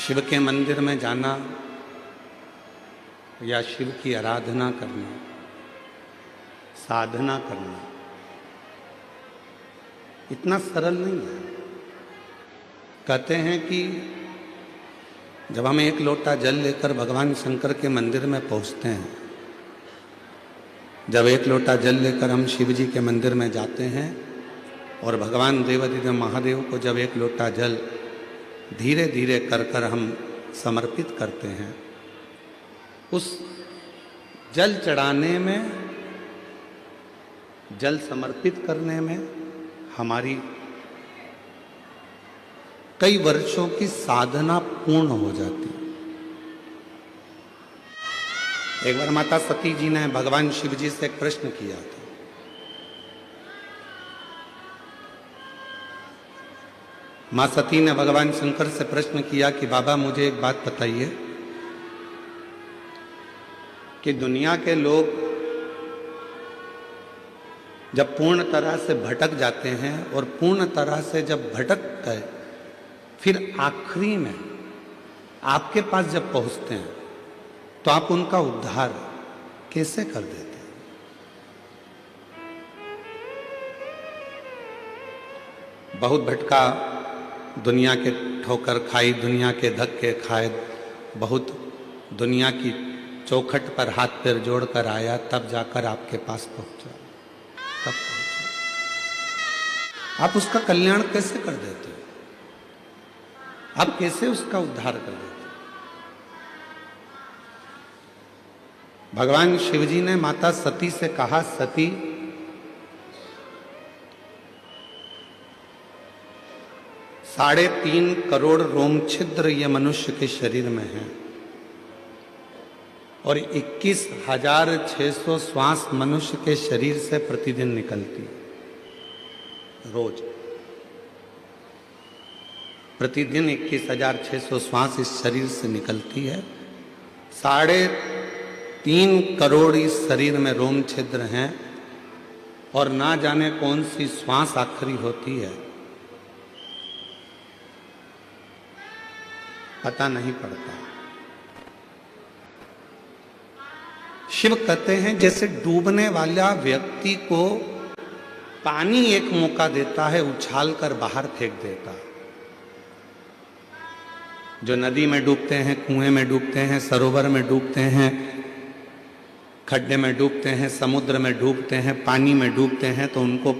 शिव के मंदिर में जाना या शिव की आराधना करना, साधना करना इतना सरल नहीं है। कहते हैं कि जब हम एक लोटा जल लेकर भगवान शंकर के मंदिर में पहुंचते हैं, जब एक लोटा जल लेकर हम शिव जी के मंदिर में जाते हैं और भगवान देवाधिदेव महादेव को जब एक लोटा जल धीरे धीरे कर कर हम समर्पित करते हैं, उस जल चढ़ाने में, जल समर्पित करने में हमारी कई वर्षों की साधना पूर्ण हो जाती। एक बार माता सती जी ने भगवान शिव जी से एक प्रश्न किया था। मां सती ने भगवान शंकर से प्रश्न किया कि बाबा मुझे एक बात बताइए कि दुनिया के लोग जब पूर्ण तरह से भटक जाते हैं और पूर्ण तरह से जब भटक गए फिर आखिरी में आपके पास जब पहुंचते हैं तो आप उनका उद्धार कैसे कर देते हैं? बहुत भटका, दुनिया के ठोकर खाई, दुनिया के धक्के खाए, बहुत दुनिया की चौखट पर हाथ पैर जोड़कर आया, तब जाकर आपके पास पहुंचा। तब पहुंचा, आप उसका कल्याण कैसे कर देते हो? आप कैसे उसका उद्धार कर देते? भगवान शिवजी ने माता सती से कहा, सती ₹3.5 करोड़ रोम छिद्र ये मनुष्य के शरीर में है और 21,600 श्वास मनुष्य के शरीर से प्रतिदिन निकलती है। रोज प्रतिदिन 21,600 श्वास इस शरीर से निकलती है। 3.5 करोड़ इस शरीर में रोम छिद्र हैं और ना जाने कौन सी श्वास आखिरी होती है, पता नहीं पड़ता। शिव कहते हैं जैसे डूबने वाला व्यक्ति को पानी एक मौका देता है, उछाल कर बाहर फेंक देता है। जो नदी में डूबते हैं, कुएं में डूबते हैं, सरोवर में डूबते हैं, खड्डे में डूबते हैं, समुद्र में डूबते हैं, पानी में डूबते हैं, तो उनको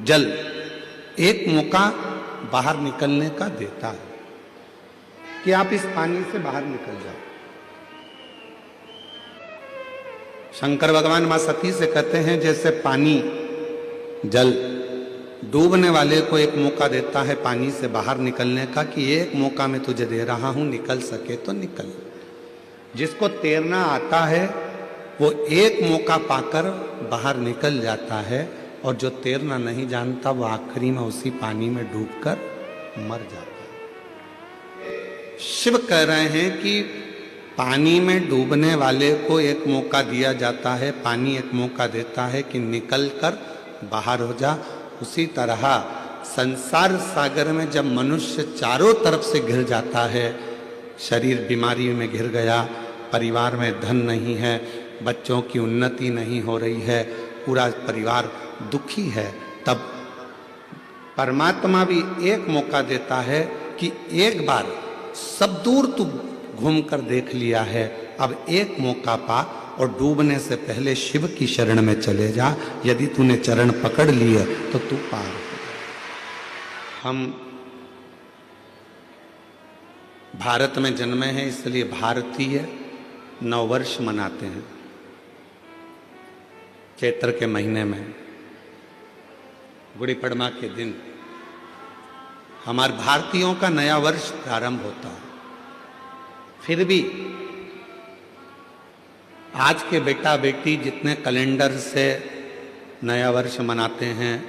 जल एक मौका बाहर निकलने का देता है कि आप इस पानी से बाहर निकल जाओ। शंकर भगवान मां सती से कहते हैं जैसे पानी, जल डूबने वाले को एक मौका देता है पानी से बाहर निकलने का कि एक मौका मैं तुझे दे रहा हूं, निकल सके तो निकल। जिसको तैरना आता है वो एक मौका पाकर बाहर निकल जाता है और जो तैरना नहीं जानता वो आखिरी में उसी पानी में डूबकर मर जाता है। शिव कह रहे हैं कि पानी में डूबने वाले को एक मौका दिया जाता है, पानी एक मौका देता है कि निकल कर बाहर हो जा। उसी तरह संसार सागर में जब मनुष्य चारों तरफ से घिर जाता है, शरीर बीमारी में घिर गया, परिवार में धन नहीं है, बच्चों की उन्नति नहीं हो रही है, पूरा परिवार दुखी है, तब परमात्मा भी एक मौका देता है कि एक बार सब दूर तू घूम कर देख लिया है, अब एक मौका पा और डूबने से पहले शिव की शरण में चले जा। यदि तूने चरण पकड़ लिए तो तू पार हो। हम भारत में जन्मे हैं, इसलिए भारतीय नववर्ष मनाते हैं चैत्र के महीने में, गुड़ी पड़वा के दिन हमारे भारतीयों का नया वर्ष प्रारंभ होता है। फिर भी आज के बेटा बेटी जितने कैलेंडर से नया वर्ष मनाते हैं,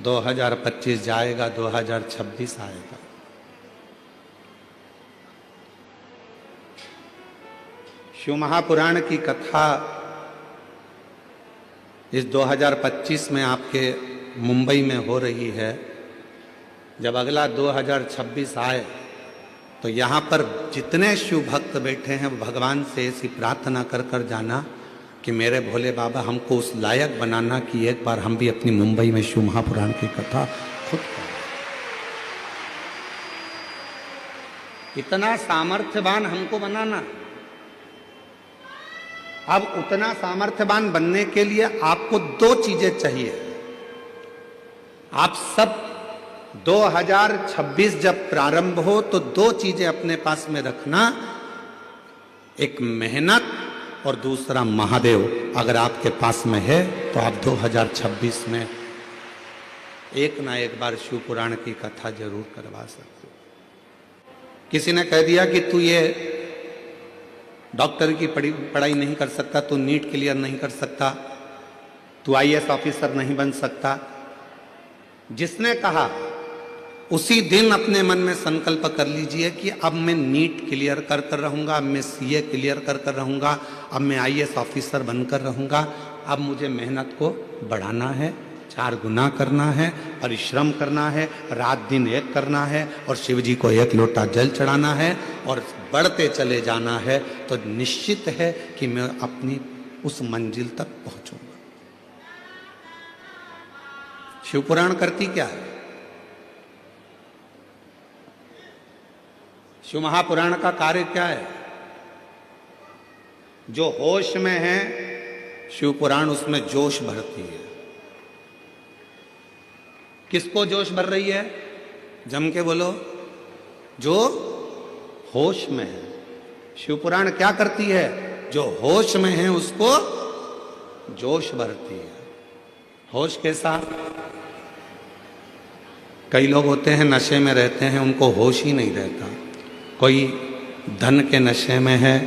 2025 जाएगा, 2026 आएगा। शिव महापुराण की कथा इस 2025 में आपके मुंबई में हो रही है। जब अगला 2026 आए तो यहाँ पर जितने शिव भक्त बैठे हैं वो भगवान से ऐसी प्रार्थना कर कर जाना कि मेरे भोले बाबा हमको उस लायक बनाना कि एक बार हम भी अपनी मुंबई में शिव महापुराण की कथा खुद करें। इतना सामर्थ्यवान हमको बनाना। अब उतना सामर्थ्यवान बनने के लिए आपको दो चीजें चाहिए। आप सब 2026 जब प्रारंभ हो तो दो चीजें अपने पास में रखना, एक मेहनत और दूसरा महादेव। अगर आपके पास में है तो आप 2026 में एक ना एक बार शिव पुराण की कथा जरूर करवा सकते हो। किसी ने कह दिया कि तू ये डॉक्टर की पढ़ाई नहीं कर सकता, तू नीट क्लियर नहीं कर सकता, तू आईएएस ऑफिसर नहीं बन सकता। जिसने कहा उसी दिन अपने मन में संकल्प कर लीजिए कि अब मैं नीट क्लियर कर कर रहूंगा, अब मैं सीए क्लियर कर कर रहूंगा, अब मैं आईएएस ऑफिसर बनकर रहूंगा। अब मुझे मेहनत को बढ़ाना है, 4 गुना करना है, परिश्रम करना है, रात दिन एक करना है और शिव जी को 1 लोटा जल चढ़ाना है और बढ़ते चले जाना है। तो निश्चित है कि मैं अपनी उस मंजिल तक पहुंचूंगा। शिव पुराण करती क्या है? शिव महापुराण का कार्य क्या है? जो होश में है शिव पुराण उसमें जोश भरती है। किसको जोश भर रही है? जम के बोलो। जो होश में है। शिव पुराण क्या करती है? जो होश में है उसको जोश भरती है। होश कैसा? कई लोग होते हैं नशे में रहते हैं, उनको होश ही नहीं रहता। कोई धन के नशे में है,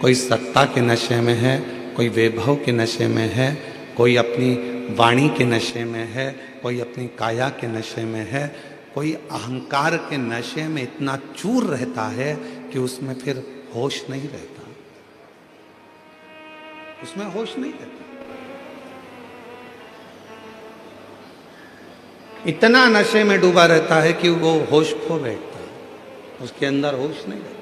कोई सत्ता के नशे में है, कोई वैभव के नशे में है, कोई अपनी वाणी के नशे में है, कोई अपनी काया के नशे में है, कोई अहंकार के नशे में इतना चूर रहता है कि उसमें फिर होश नहीं रहता, उसमें होश नहीं रहता। इतना नशे में डूबा रहता है कि वो होश खो बैठता है, उसके अंदर होश नहीं रहता।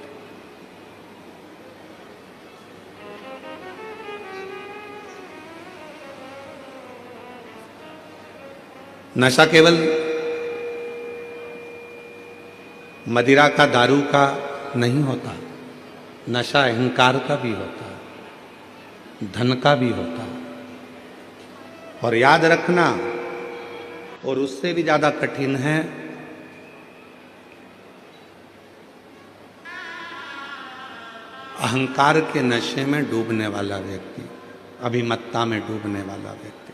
नशा केवल मदिरा का, दारू का नहीं होता, नशा अहंकार का भी होता है, धन का भी होता है। और याद रखना, और उससे भी ज्यादा कठिन है अहंकार के नशे में डूबने वाला व्यक्ति, अभिमत्ता में डूबने वाला व्यक्ति।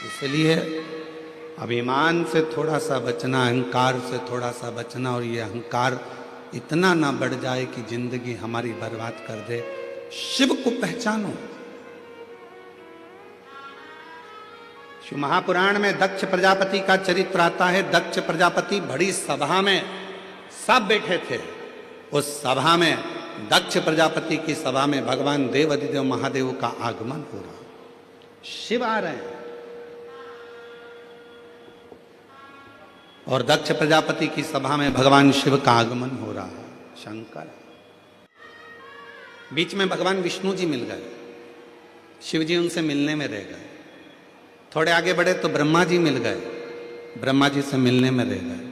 इसलिए अभिमान से थोड़ा सा बचना, अहंकार से थोड़ा सा बचना, और ये अहंकार इतना ना बढ़ जाए कि जिंदगी हमारी बर्बाद कर दे। शिव को पहचानो। शिव महापुराण में दक्ष प्रजापति का चरित्र आता है। दक्ष प्रजापति बड़ी सभा में सब बैठे थे। उस सभा में, दक्ष प्रजापति की सभा में भगवान देव अधिदेव महादेव का आगमन हो रहा, शिव आ रहे हैं। और दक्ष प्रजापति की सभा में भगवान शिव का आगमन हो रहा है, शंकर। बीच में भगवान विष्णु जी मिल गए, शिव जी उनसे मिलने में रह गए। थोड़े आगे बढ़े तो ब्रह्मा जी मिल गए, ब्रह्मा जी से मिलने में रह गए।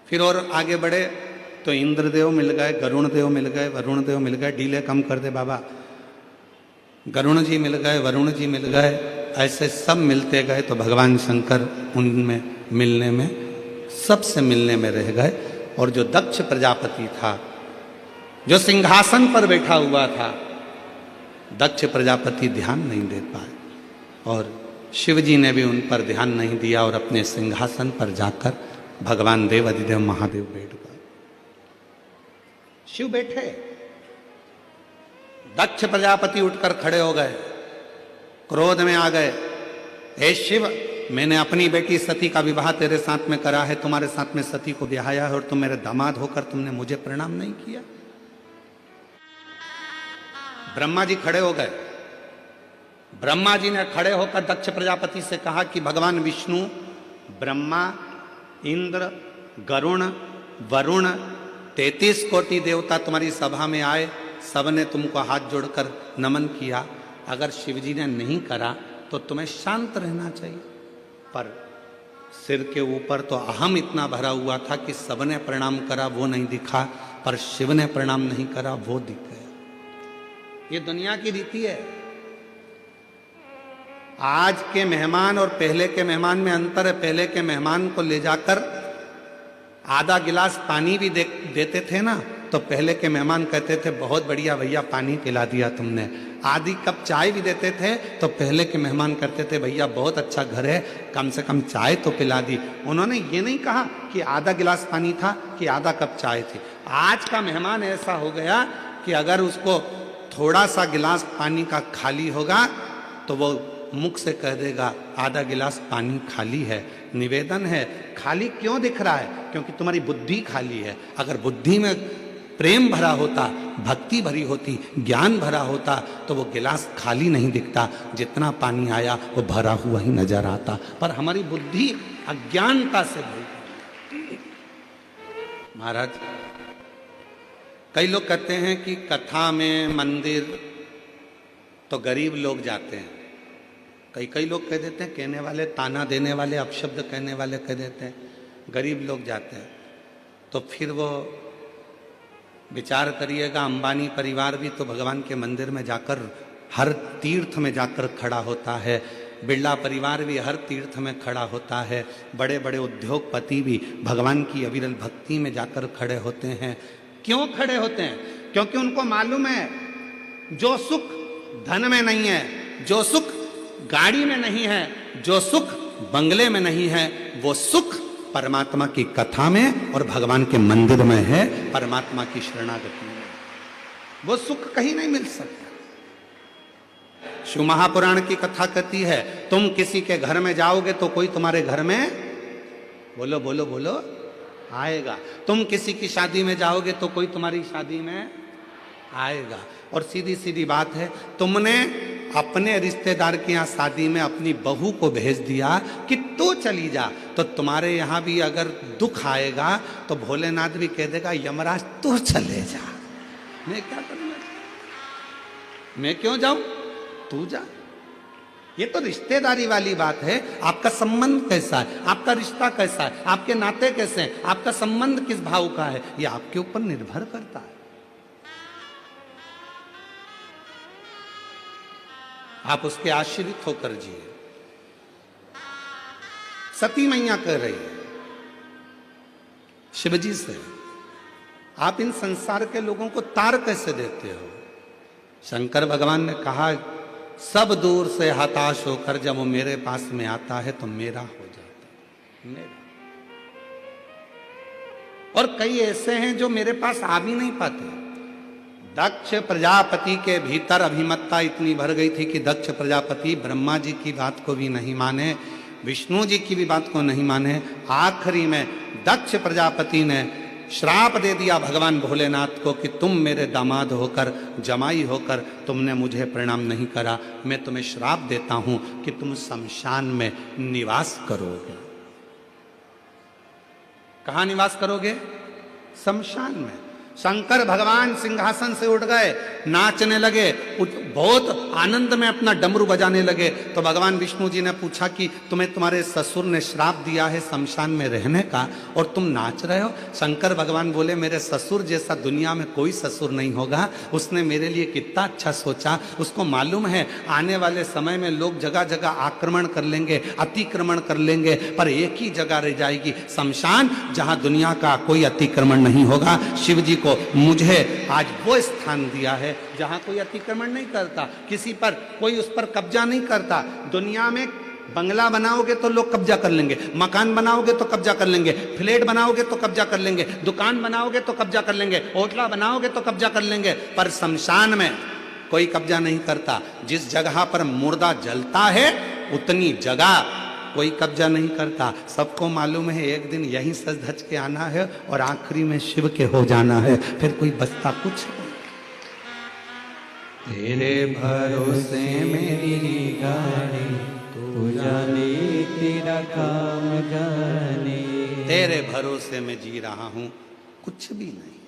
फिर और आगे बढ़े तो इंद्रदेव मिल गए, गरुण देव मिल गए, वरुण देव मिल गए। डीले कम कर दे बाबा। गरुण जी मिल गए, वरुण जी मिल गए, ऐसे सब मिलते गए तो भगवान शंकर उनमें मिलने में, सबसे मिलने में रह गए। और जो दक्ष प्रजापति था, जो सिंहासन पर बैठा हुआ था, दक्ष प्रजापति ध्यान नहीं दे पाए और शिव जी ने भी उन पर ध्यान नहीं दिया और अपने सिंहासन पर जाकर भगवान देव अधिदेव महादेव बैठ गए। शिव बैठे, दक्ष प्रजापति उठकर खड़े हो गए, क्रोध में आ गए। हे शिव, मैंने अपनी बेटी सती का विवाह तेरे साथ में करा है, तुम्हारे साथ में सती को ब्याया है, और तुम मेरे दामाद होकर तुमने मुझे प्रणाम नहीं किया। ब्रह्मा जी खड़े हो गए। ब्रह्मा जी ने खड़े होकर दक्ष प्रजापति से कहा कि भगवान विष्णु, ब्रह्मा, इंद्र, गरुण, वरुण, 33 कोटि देवता तुम्हारी सभा में आए, सबने तुमको हाथ जोड़कर नमन किया। अगर शिवजी ने नहीं करा तो तुम्हें शांत रहना चाहिए, पर सिर के ऊपर तो अहम इतना भरा हुआ था कि सबने प्रणाम करा वो नहीं दिखा, पर शिव ने प्रणाम नहीं करा वो दिख गया। ये दुनिया की रीति है। आज के मेहमान और पहले के मेहमान में अंतर है। पहले के मेहमान को ले जाकर आधा गिलास पानी भी देते थे ना, तो पहले के मेहमान कहते थे बहुत बढ़िया भैया पानी पिला दिया तुमने। आधी कप चाय भी देते थे तो पहले के मेहमान कहते थे भैया बहुत अच्छा घर है, कम से कम चाय तो पिला दी। उन्होंने ये नहीं कहा कि आधा गिलास पानी था कि आधा कप चाय थी। आज का मेहमान ऐसा हो गया कि अगर उसको थोड़ा सा गिलास पानी का खाली होगा तो वो मुख से कह देगा आधा गिलास पानी खाली है। निवेदन है, खाली क्यों दिख रहा है? क्योंकि तुम्हारी बुद्धि खाली है। अगर बुद्धि में प्रेम भरा होता, भक्ति भरी होती, ज्ञान भरा होता तो वो गिलास खाली नहीं दिखता, जितना पानी आया वो भरा हुआ ही नजर आता। पर हमारी बुद्धि अज्ञानता से भरी। महाराज, कई लोग कहते हैं कि कथा में मंदिर तो गरीब लोग जाते हैं। कई लोग कह देते हैं, कहने वाले, ताना देने वाले, अपशब्द कहने वाले कह देते हैं गरीब लोग जाते हैं। तो फिर वो विचार करिएगा, अंबानी परिवार भी तो भगवान के मंदिर में जाकर, हर तीर्थ में जाकर खड़ा होता है। बिरला परिवार भी हर तीर्थ में खड़ा होता है। बड़े बड़े उद्योगपति भी भगवान की अविरल भक्ति में जाकर खड़े होते हैं। क्यों खड़े होते हैं? क्योंकि उनको मालूम है जो सुख धन में नहीं है, जो सुख गाड़ी में नहीं है, जो सुख बंगले में नहीं है, वो सुख परमात्मा की कथा में और भगवान के मंदिर में है, परमात्मा की शरणागति में। वो सुख कहीं नहीं मिल सकता। शिव महापुराण की कथा कहती है, तुम किसी के घर में जाओगे तो कोई तुम्हारे घर में बोलो बोलो बोलो आएगा। तुम किसी की शादी में जाओगे तो कोई तुम्हारी शादी में आएगा। और सीधी सीधी बात है, तुमने अपने रिश्तेदार के यहाँ शादी में अपनी बहू को भेज दिया कि तू चली जा, तो तुम्हारे यहाँ भी अगर दुख आएगा तो भोलेनाथ भी कह देगा यमराज तू चले जा। मैं क्या करूँगा? मैं क्यों जाऊं? तू जा। ये तो रिश्तेदारी वाली बात है। आपका संबंध कैसा है, आपका रिश्ता कैसा है, आपके नाते कैसे हैं, आपका संबंध किस भाव का है, ये आपके ऊपर निर्भर करता है। आप उसके आश्रित होकर जिए। सती मैया कह रही है शिवजी से, आप इन संसार के लोगों को तार कैसे देते हो? शंकर भगवान ने कहा, सब दूर से हताश होकर जब वो मेरे पास में आता है तो मेरा हो जाता है, मेरा। और कई ऐसे हैं जो मेरे पास आ भी नहीं पाते। दक्ष प्रजापति के भीतर अभिमत्ता इतनी भर गई थी कि दक्ष प्रजापति ब्रह्मा जी की बात को भी नहीं माने, विष्णु जी की भी बात को नहीं माने। आखिरी में दक्ष प्रजापति ने श्राप दे दिया भगवान भोलेनाथ को कि तुम मेरे दामाद होकर, जमाई होकर तुमने मुझे प्रणाम नहीं करा, मैं तुम्हें श्राप देता हूं कि तुम शमशान में निवास करोगे। कहाँ निवास करोगे? शमशान में। शंकर भगवान सिंहासन से उठ गए, नाचने लगे, बहुत आनंद में अपना डमरू बजाने लगे। तो भगवान विष्णु जी ने पूछा कि तुम्हें तुम्हारे ससुर ने श्राप दिया है शमशान में रहने का और तुम नाच रहे हो? शंकर भगवान बोले, मेरे ससुर जैसा दुनिया में कोई ससुर नहीं होगा। उसने मेरे लिए कितना अच्छा सोचा। उसको मालूम है आने वाले समय में लोग जगह जगह आक्रमण कर लेंगे, अतिक्रमण कर लेंगे, पर एक ही जगह रह जाएगी, शमशान, जहां दुनिया का कोई अतिक्रमण नहीं होगा। शिव जी मुझे आज वो स्थान दिया है जहां कोई अतिक्रमण नहीं करता, किसी पर कोई उस पर कब्जा नहीं करता। दुनिया में बंगला बनाओगे तो लोग कब्जा कर लेंगे, मकान बनाओगे तो कब्जा कर लेंगे, फ्लैट बनाओगे तो कब्जा कर लेंगे, दुकान बनाओगे तो कब्जा कर लेंगे, होटला बनाओगे तो कब्जा कर लेंगे, पर शमशान में कोई कब्जा नहीं करता। जिस जगह पर मुर्दा जलता है उतनी जगह कोई कब्जा नहीं करता। सबको मालूम है एक दिन यहीं सज धज के आना है और आखिरी में शिव के हो जाना है, फिर कोई बचता कुछ नहीं। तेरे भरोसे मेरी गाड़ी, तू जाने तेरा काम जाने। तेरे भरोसे में जी रहा हूं, कुछ भी नहीं,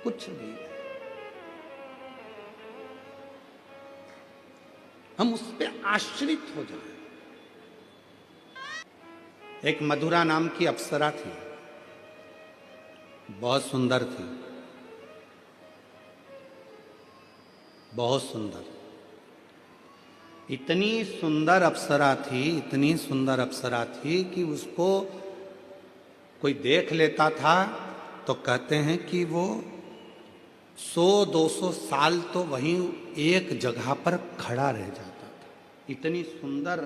कुछ भी नहीं। हम उस पर आश्रित हो जाएं। एक मधुरा नाम की अप्सरा थी, बहुत सुंदर थी, बहुत सुंदर। इतनी सुंदर अप्सरा थी, इतनी सुंदर अप्सरा थी कि उसको कोई देख लेता था तो कहते हैं कि वो 100-200 साल तो वहीं एक जगह पर खड़ा रह जाता था। इतनी सुंदर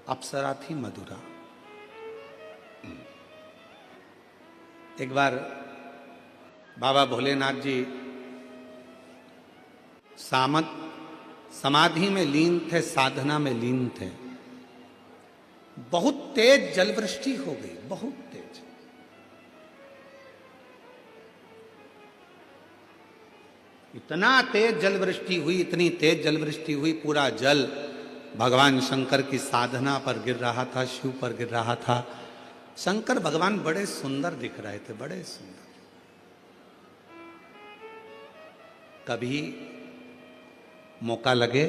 अप्सरा थी मधुरा। एक बार बाबा भोलेनाथ जी समाधि में लीन थे, साधना में लीन थे। बहुत तेज जलवृष्टि हो गई, बहुत तेज। इतना तेज जलवृष्टि हुई, इतनी तेज जलवृष्टि हुई, पूरा जल भगवान शंकर की साधना पर गिर रहा था, शिव पर गिर रहा था। शंकर भगवान बड़े सुंदर दिख रहे थे, बड़े सुंदर। कभी मौका लगे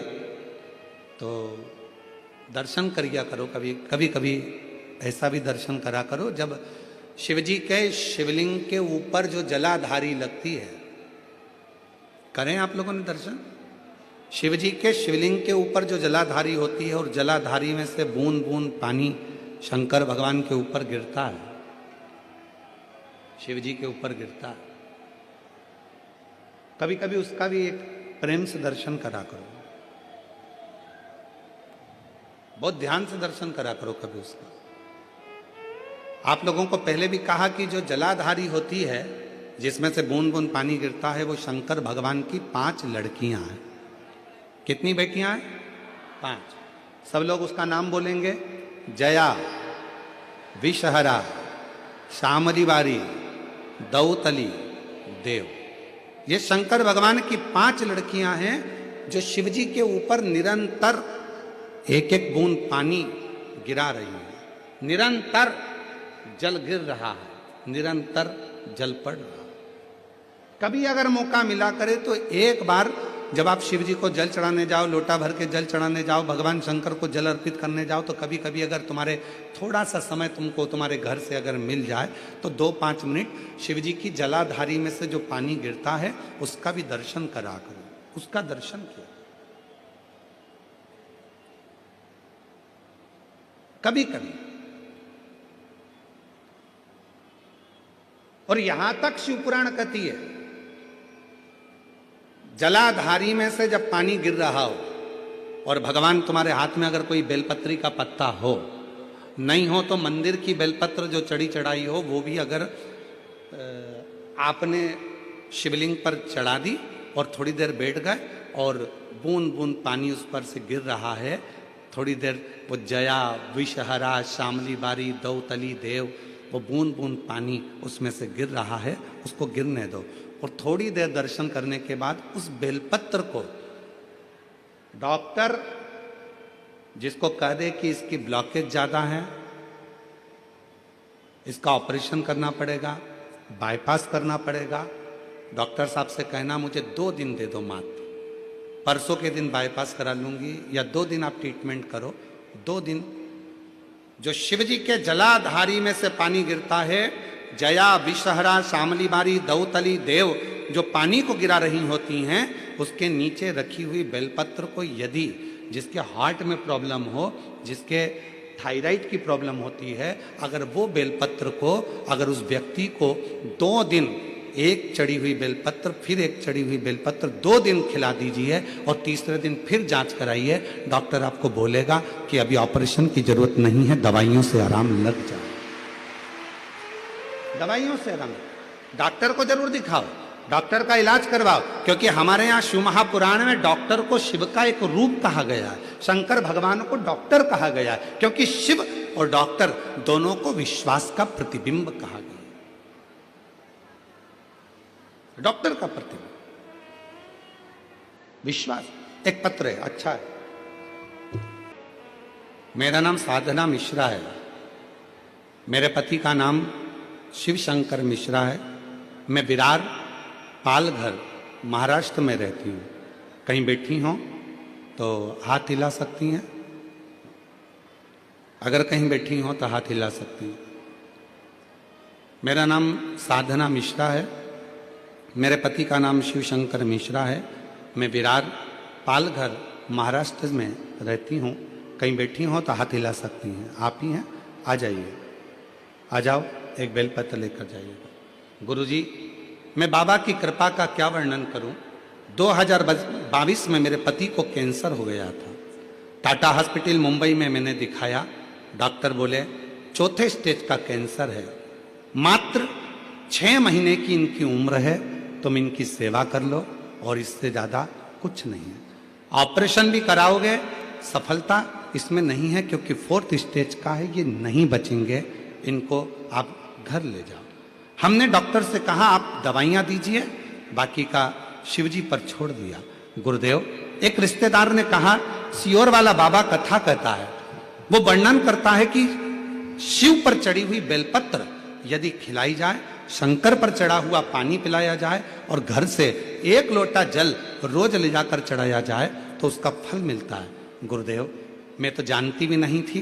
तो दर्शन करिया करो, कभी कभी ऐसा भी दर्शन करा करो जब शिवजी के शिवलिंग के ऊपर जो जलाधारी लगती है। करें आप लोगों ने दर्शन? शिवजी के शिवलिंग के ऊपर जो जलाधारी होती है और जलाधारी में से बूंद बूंद पानी शंकर भगवान के ऊपर गिरता है, शिवजी के ऊपर गिरता है। कभी कभी उसका भी एक प्रेम से दर्शन करा करो, बहुत ध्यान से दर्शन करा करो कभी उसका। आप लोगों को पहले भी कहा कि जो जलाधारी होती है जिसमें से बूंद बूंद पानी गिरता है, वो शंकर भगवान की 5 लड़कियां हैं। कितनी बेटियां हैं? 5। सब लोग उसका नाम बोलेंगे। जया, विषहरा, शामली बारी, दौतली, देव। ये शंकर भगवान की 5 लड़कियां हैं जो शिवजी के ऊपर निरंतर एक एक बूंद पानी गिरा रही हैं। निरंतर जल गिर रहा है, निरंतर जल पड़ रहा है। कभी अगर मौका मिला करे तो एक बार जब आप शिव जी को जल चढ़ाने जाओ, लोटा भर के जल चढ़ाने जाओ, भगवान शंकर को जल अर्पित करने जाओ, तो कभी कभी अगर तुम्हारे थोड़ा सा समय तुमको तुम्हारे घर से अगर मिल जाए तो 2-5 मिनट शिव जी की जलाधारी में से जो पानी गिरता है उसका भी दर्शन करा करो, उसका दर्शन किया कभी कभी। और यहां तक शिवपुराण कहती है जलाधारी में से जब पानी गिर रहा हो और भगवान तुम्हारे हाथ में अगर कोई बेलपत्री का पत्ता हो, नहीं हो तो मंदिर की बेलपत्र जो चढ़ी चढ़ाई हो वो भी अगर आपने शिवलिंग पर चढ़ा दी और थोड़ी देर बैठ गए और बूंद बूंद पानी उस पर से गिर रहा है, थोड़ी देर वो जया, विषहरा, शामली बारी, दौतली, देव, वो बूंद बूंद पानी उसमें से गिर रहा है, उसको गिरने दो। और थोड़ी देर दर्शन करने के बाद उस बेलपत्र को डॉक्टर जिसको कह दे कि इसकी ब्लॉकेज ज्यादा है, इसका ऑपरेशन करना पड़ेगा, बाईपास करना पड़ेगा, डॉक्टर साहब से कहना मुझे 2 दिन दे दो मात्र, परसों के दिन बाईपास करा लूंगी, या 2 दिन आप ट्रीटमेंट करो। 2 दिन जो शिवजी के जलाधारी में से पानी गिरता है, जया, विषहरा, शामली बारी, दौतली, देव, जो पानी को गिरा रही होती हैं, उसके नीचे रखी हुई बेलपत्र को यदि जिसके हार्ट में प्रॉब्लम हो, जिसके थायराइड की प्रॉब्लम होती है, अगर वो बेलपत्र को अगर उस व्यक्ति को 2 दिन एक चढ़ी हुई बेलपत्र, फिर एक चढ़ी हुई बेलपत्र 2 दिन खिला दीजिए और तीसरे दिन फिर जांच कराइए, डॉक्टर आपको बोलेगा कि अभी ऑपरेशन की जरूरत नहीं है, दवाइयों से आराम लग जाए, दवाइयों से आराम। डॉक्टर को जरूर दिखाओ, डॉक्टर का इलाज करवाओ, क्योंकि हमारे यहाँ शिव महापुराण में डॉक्टर को शिव का एक रूप कहा गया है, शंकर भगवान को डॉक्टर कहा गया है, क्योंकि शिव और डॉक्टर दोनों को विश्वास का प्रतिबिंब कहा गया। डॉक्टर का प्रतिबिंब विश्वास। एक पत्र है, अच्छा है। मेरा नाम साधना मिश्रा है। मेरे पति का नाम शिव शंकर मिश्रा है। मैं विरार पालघर महाराष्ट्र में रहती हूँ। कहीं बैठी हों तो हाथ हिला सकती हैं? अगर कहीं बैठी हों तो हाथ हिला सकती हैं। मेरा नाम साधना मिश्रा है। मेरे पति का नाम शिव शंकर मिश्रा है। मैं विरार पालघर महाराष्ट्र में रहती हूँ। कहीं बैठी हों तो हाथ हिला सकती हैं। आप ही हैं? आ जाइए, आ जाओ, एक बेलपत्र लेकर जाइएगा। गुरुजी, मैं बाबा की कृपा का क्या वर्णन करूं। 2022 में मेरे पति को कैंसर हो गया था। टाटा हॉस्पिटल मुंबई में मैंने दिखाया। डॉक्टर बोले 4थे स्टेज का कैंसर है, मात्र 6 महीने की इनकी उम्र है, तुम इनकी सेवा कर लो और इससे ज़्यादा कुछ नहीं है। ऑपरेशन भी कराओगे, सफलता इसमें नहीं है क्योंकि 4th स्टेज का है, ये नहीं बचेंगे, इनको आप घर ले जाओ। हमने डॉक्टर से कहा आप दवाइयाँ दीजिए, बाकी का शिव जी पर छोड़ दिया। गुरुदेव, एक रिश्तेदार ने कहा सियोर वाला बाबा कथा कहता है, वो वर्णन करता है कि शिव पर चढ़ी हुई बेलपत्र यदि खिलाई जाए, शंकर पर चढ़ा हुआ पानी पिलाया जाए और घर से 1 लोटा जल रोज ले जाकर चढ़ाया जाए तो उसका फल मिलता है। गुरुदेव, मैं तो जानती भी नहीं थी।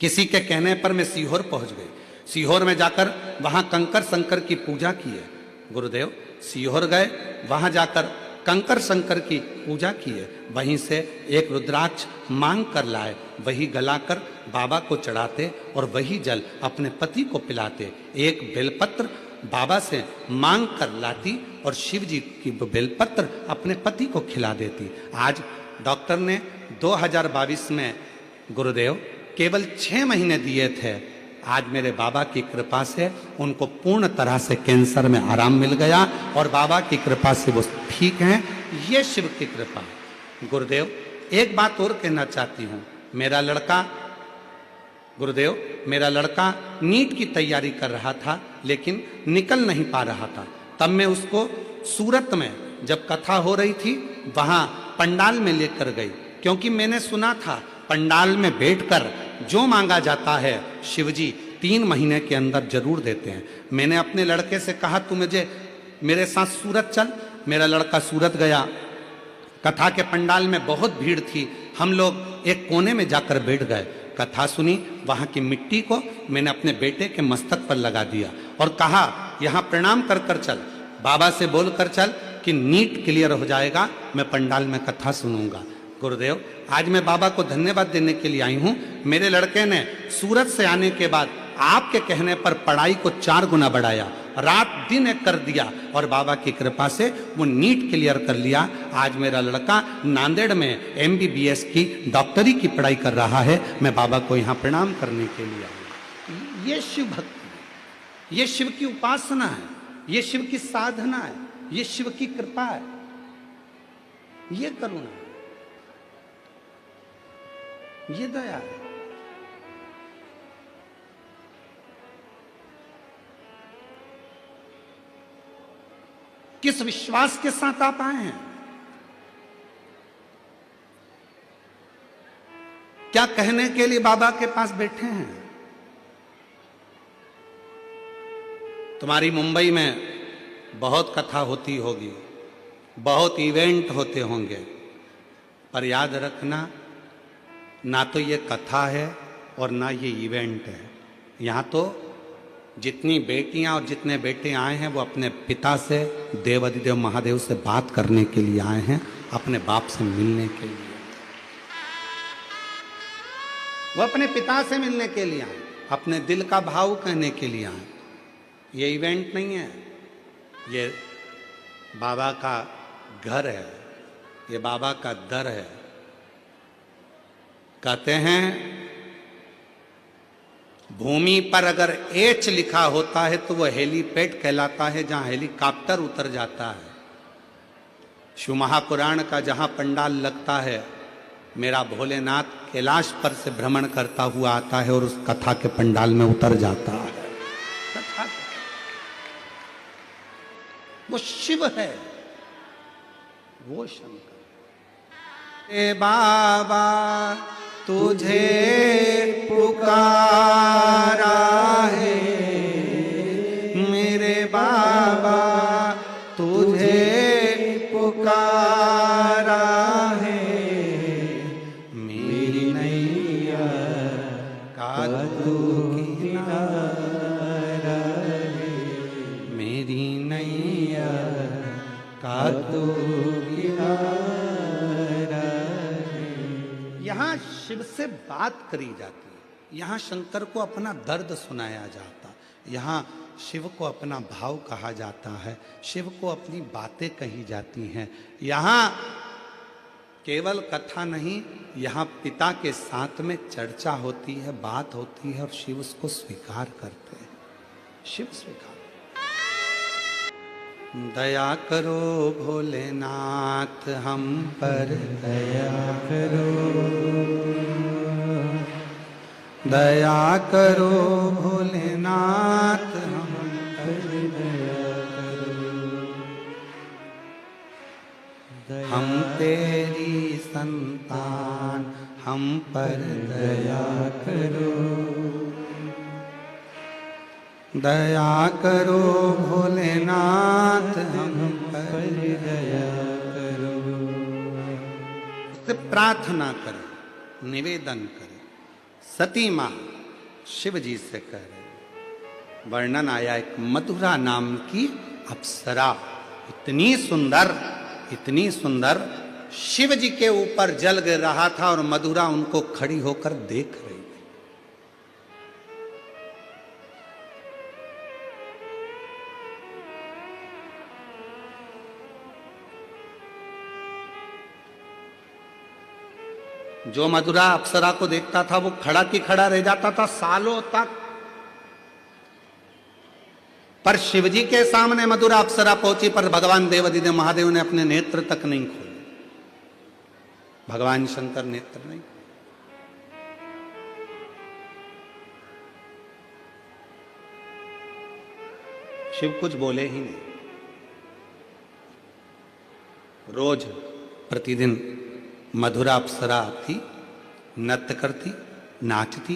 किसी के कहने पर मैं सीहोर पहुंच गई। सीहोर में जाकर वहां कंकर शंकर की पूजा की है। गुरुदेव, सीहोर गए, वहां जाकर कंकर शंकर की पूजा की है। वहीं से एक रुद्राक्ष मांग कर लाए, वही गलाकर बाबा को चढ़ाते और वही जल अपने पति को पिलाते। एक बेलपत्र बाबा से मांग कर लाती और शिव जी की बेलपत्र अपने पति को खिला देती। आज डॉक्टर ने 2022 में गुरुदेव केवल 6 महीने दिए थे। आज मेरे बाबा की कृपा से उनको पूर्ण तरह से कैंसर में आराम मिल गया और बाबा की कृपा से वो ठीक हैं। ये शिव की कृपा। गुरुदेव, एक बात और कहना चाहती हूँ। मेरा लड़का, गुरुदेव, मेरा लड़का नीट की तैयारी कर रहा था लेकिन निकल नहीं पा रहा था। तब मैं उसको सूरत में जब कथा हो रही थी वहाँ पंडाल में लेकर गई, क्योंकि मैंने सुना था पंडाल में बैठकर जो मांगा जाता है शिवजी 3 महीने के अंदर जरूर देते हैं। मैंने अपने लड़के से कहा तू मुझे मेरे साथ सूरत चल। मेरा लड़का सूरत गया। कथा के पंडाल में बहुत भीड़ थी। हम लोग एक कोने में जाकर बैठ गए, कथा सुनी। वहाँ की मिट्टी को मैंने अपने बेटे के मस्तक पर लगा दिया और कहा यहाँ प्रणाम कर कर चल, बाबा से बोल कर चल कि नीट क्लियर हो जाएगा, मैं पंडाल में कथा सुनूंगा। गुरुदेव, आज मैं बाबा को धन्यवाद देने के लिए आई हूँ। मेरे लड़के ने सूरत से आने के बाद आपके कहने पर पढ़ाई को 4 गुना बढ़ाया, रात दिन एक कर दिया और बाबा की कृपा से वो नीट क्लियर कर लिया। आज मेरा लड़का नांदेड़ में MBBS की डॉक्टरी की पढ़ाई कर रहा है। मैं बाबा को यहाँ प्रणाम करने के लिए आई। ये शिव भक्ति, ये शिव की उपासना है, ये शिव की साधना है, ये शिव की कृपा है, ये करुणा, ये दया है। किस विश्वास के साथ आप आए हैं? क्या कहने के लिए बाबा के पास बैठे हैं? तुम्हारी मुंबई में बहुत कथा होती होगी, बहुत इवेंट होते होंगे, पर याद रखना ना तो ये कथा है और ना ये इवेंट है। यहाँ तो जितनी बेटियां और जितने बेटे आए हैं वो अपने पिता से, देवाधिदेव महादेव से बात करने के लिए आए हैं, अपने बाप से मिलने के लिए। वो अपने पिता से मिलने के लिए आए, अपने दिल का भाव कहने के लिए आए। ये इवेंट नहीं है, ये बाबा का घर है, ये बाबा का दर है। कहते हैं भूमि पर अगर एच लिखा होता है तो वह हेलीपैड कहलाता है, जहां हेलीकॉप्टर उतर जाता है। शिव महापुराण का जहां पंडाल लगता है, मेरा भोलेनाथ कैलाश पर से भ्रमण करता हुआ आता है और उस कथा के पंडाल में उतर जाता है। कथा वो शिव है, वो शंकर। ए बाबा तुझे पुकारा है मेरे बाबा, तुझे पुकारा है, मेरी नैया का तू किनारा है, मेरी नैया का तू किनारा है। यहाँ शिव से बात करी जाती है, यहाँ शंकर को अपना दर्द सुनाया जाता, यहाँ शिव को अपना भाव कहा जाता है, शिव को अपनी बातें कही जाती हैं। यहाँ केवल कथा नहीं, यहाँ पिता के साथ में चर्चा होती है, बात होती है और शिव उसको स्वीकार करते हैं, शिव स्वीकार। दया करो भोलेनाथ हम पर, दया करो, दया करो भोलेनाथ हम पर, दया करो, हम तेरी संतान हम पर दया करो, दया करो भोलेनाथ हम पर दया करो। प्रार्थना करें, निवेदन करें। सती माँ शिव जी से कह रहे, वर्णन आया एक मधुरा नाम की अप्सरा, इतनी सुंदर, इतनी सुंदर, शिव जी के ऊपर जल गिर रहा था और मधुरा उनको खड़ी होकर देख रही। जो मधुरा अप्सरा को देखता था वो खड़ा की खड़ा रह जाता था सालों तक, पर शिवजी के सामने मधुरा अप्सरा पहुंची, पर भगवान देवाधिदेव महादेव ने अपने नेत्र तक नहीं खोले, भगवान शंकर नेत्र नहीं खोले। शिव कुछ बोले ही नहीं। रोज प्रतिदिन मधुरा अप्सरा आती, नृत्य करती, नाचती,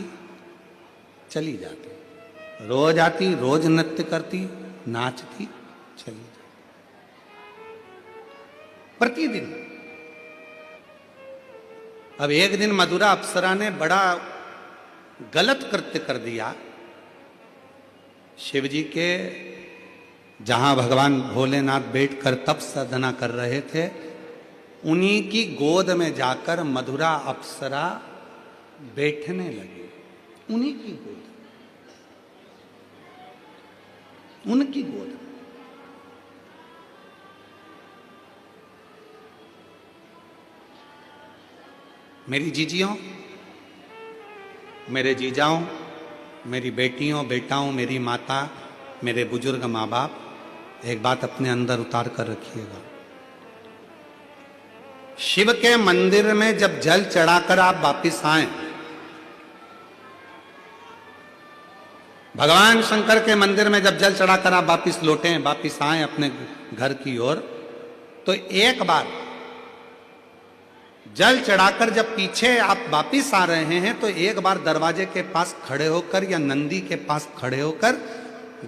चली जाती, रोज आती, रोज नृत्य करती, नाचती, चली जाती, प्रतिदिन। अब एक दिन मधुरा अप्सरा ने बड़ा गलत कृत्य कर दिया। शिवजी के जहां भगवान भोलेनाथ बैठकर तप साधना कर रहे थे, उन्हीं की गोद में जाकर मधुरा अप्सरा बैठने लगी, उन्हीं की गोद, उनकी गोद। मेरी जीजियों, मेरे जीजाओं, मेरी बेटियों, बेटाओं, मेरी माता, मेरे बुजुर्ग माँ बाप, एक बात अपने अंदर उतार कर रखिएगा। शिव के मंदिर में जब जल चढ़ाकर आप वापिस आए, भगवान शंकर के मंदिर में जब जल चढ़ाकर आप वापिस लौटे, वापिस आए अपने घर की ओर, तो एक बार जल चढ़ाकर जब पीछे आप वापिस आ रहे हैं, तो एक बार दरवाजे के पास खड़े होकर या नंदी के पास खड़े होकर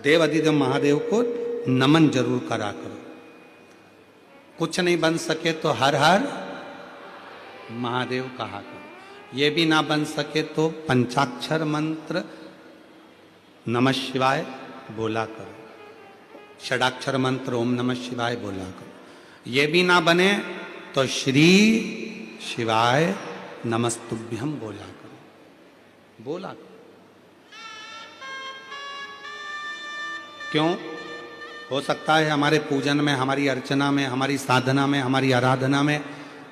देवाधिदेव महादेव को नमन जरूर करा करो। कुछ नहीं बन सके तो हर हर महादेव कहा करो। ये भी ना बन सके तो पंचाक्षर मंत्र नमः शिवाय बोला करो, षडाक्षर मंत्र ओम नमः शिवाय बोला करो। ये भी ना बने तो श्री शिवाय नमस्तुभ्यम बोला करो, बोला करो। क्यों? हो सकता है हमारे पूजन में, हमारी अर्चना में, हमारी साधना में, हमारी आराधना में,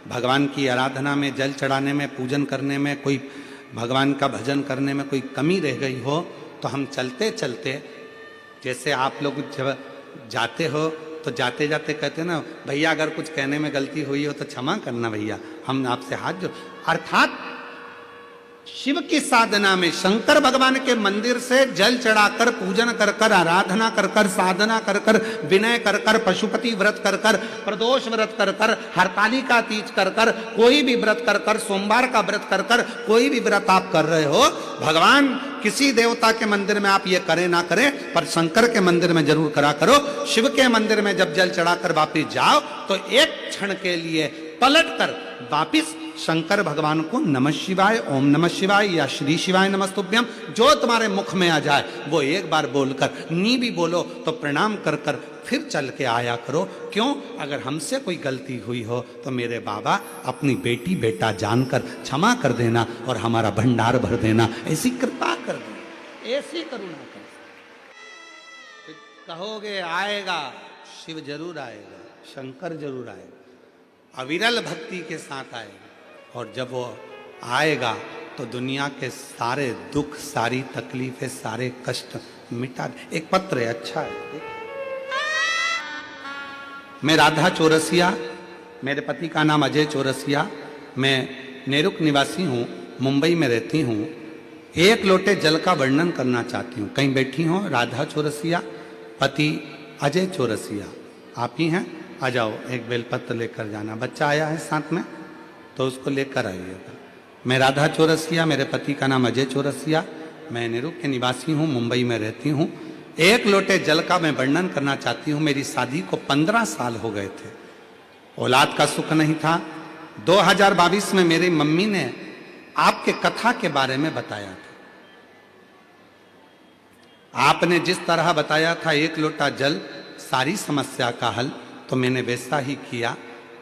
भगवान की आराधना में, जल चढ़ाने में, पूजन करने में, कोई भगवान का भजन करने में कोई कमी रह गई हो, तो हम चलते चलते, जैसे आप लोग जब जाते हो तो जाते जाते कहते ना, भैया अगर कुछ कहने में गलती हुई हो तो क्षमा करना भैया, हम आपसे हाथ जोड़, अर्थात शिव की साधना में शंकर भगवान के मंदिर से जल चढ़ाकर पूजन कर कर आराधना कर कर साधना कर कर विनय कर कर पशुपति व्रत कर कर प्रदोष व्रत कर कर हरतालिका तीज कर कर कोई भी व्रत कर कर सोमवार का व्रत कर कर कोई भी व्रत आप कर रहे हो, भगवान किसी देवता के मंदिर में आप ये करें ना करें पर शंकर के मंदिर में जरूर करा करो। शिव के मंदिर में जब जल चढ़ाकर वापिस जाओ तो एक क्षण के लिए पलट कर वापिस शंकर भगवान को नमः शिवाय, ओम नमः शिवाय या श्री शिवाय नमस्तुभ्यम जो तुम्हारे मुख में आ जाए वो एक बार बोलकर, नी भी बोलो तो प्रणाम कर कर फिर चल के आया करो। क्यों? अगर हमसे कोई गलती हुई हो तो मेरे बाबा अपनी बेटी बेटा जानकर क्षमा कर देना और हमारा भंडार भर देना, ऐसी कृपा कर देना, ऐसी करुणा कर। कहोगे आएगा, शिव जरूर आएगा, शंकर जरूर आएगा, अविरल भक्ति के साथ आएगा। और जब वो आएगा तो दुनिया के सारे दुख, सारी तकलीफें, सारे कष्ट मिटा दे। एक पत्र है, अच्छा है। मैं राधा चौरसिया, मेरे पति का नाम अजय चौरसिया, मैं नेरुक निवासी हूँ, मुंबई में रहती हूँ। एक लोटे जल का वर्णन करना चाहती हूँ। कहीं बैठी हो राधा चौरसिया, पति अजय चौरसिया, आप ही हैं? आ जाओ, एक बेलपत्र लेकर जाना। बच्चा आया है साथ में तो उसको लेकर आइएगा। मैं राधा चौरसिया, मेरे पति का नाम अजय चौरसिया, मैं नेरुक के निवासी हूँ, मुंबई में रहती हूँ। एक लोटे जल का मैं वर्णन करना चाहती हूँ। मेरी शादी को 15 साल हो गए थे, औलाद का सुख नहीं था। 2022 में मेरी मम्मी ने आपके कथा के बारे में बताया था। आपने जिस तरह बताया था एक लोटा जल सारी समस्या का हल, तो मैंने वैसा ही किया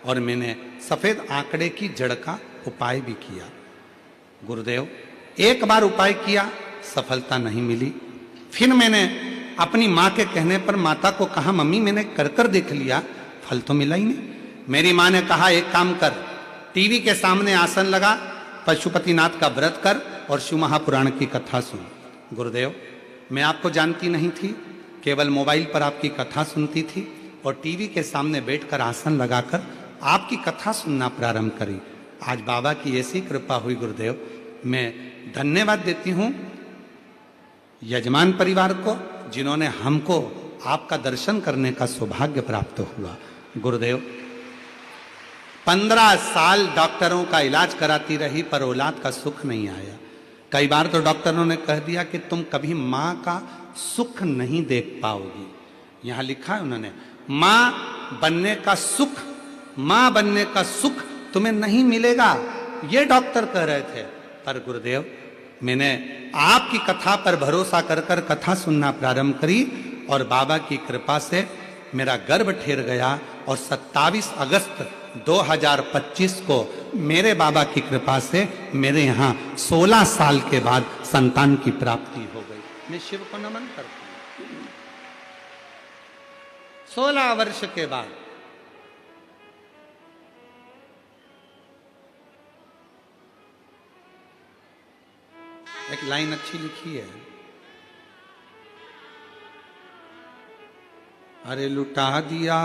और मैंने सफेद आंकड़े की जड़ का उपाय भी किया। गुरुदेव, एक बार उपाय किया, सफलता नहीं मिली। फिर मैंने अपनी माँ के कहने पर माता को कहा, मम्मी मैंने कर कर देख लिया, फल तो मिला ही नहीं। मेरी माँ ने कहा, एक काम कर, टीवी के सामने आसन लगा, पशुपतिनाथ का व्रत कर और शिव महापुराण की कथा सुन। गुरुदेव, मैं आपको जानती नहीं थी, केवल मोबाइल पर आपकी कथा सुनती थी और टीवी के सामने बैठकर आसन लगाकर आपकी कथा सुनना प्रारंभ करी। आज बाबा की ऐसी कृपा हुई गुरुदेव, मैं धन्यवाद देती हूँ यजमान परिवार को, जिन्होंने हमको आपका दर्शन करने का सौभाग्य प्राप्त हुआ। गुरुदेव, 15 साल डॉक्टरों का इलाज कराती रही पर औलाद का सुख नहीं आया। कई बार तो डॉक्टरों ने कह दिया कि तुम कभी माँ का सुख नहीं देख पाओगी। यहाँ लिखा है उन्होंने, माँ बनने का सुख, माँ बनने का सुख तुम्हें नहीं मिलेगा, ये डॉक्टर कह रहे थे। पर गुरुदेव, मैंने आपकी कथा पर भरोसा कर कर कथा सुनना प्रारंभ करी और बाबा की कृपा से मेरा गर्भ ठहर गया और 27 अगस्त 2025 को मेरे बाबा की कृपा से मेरे यहाँ 16 साल के बाद संतान की प्राप्ति हो गई। मैं शिव को नमन करता हूँ। 16 वर्ष के बाद एक लाइन अच्छी लिखी है, अरे लुटा दिया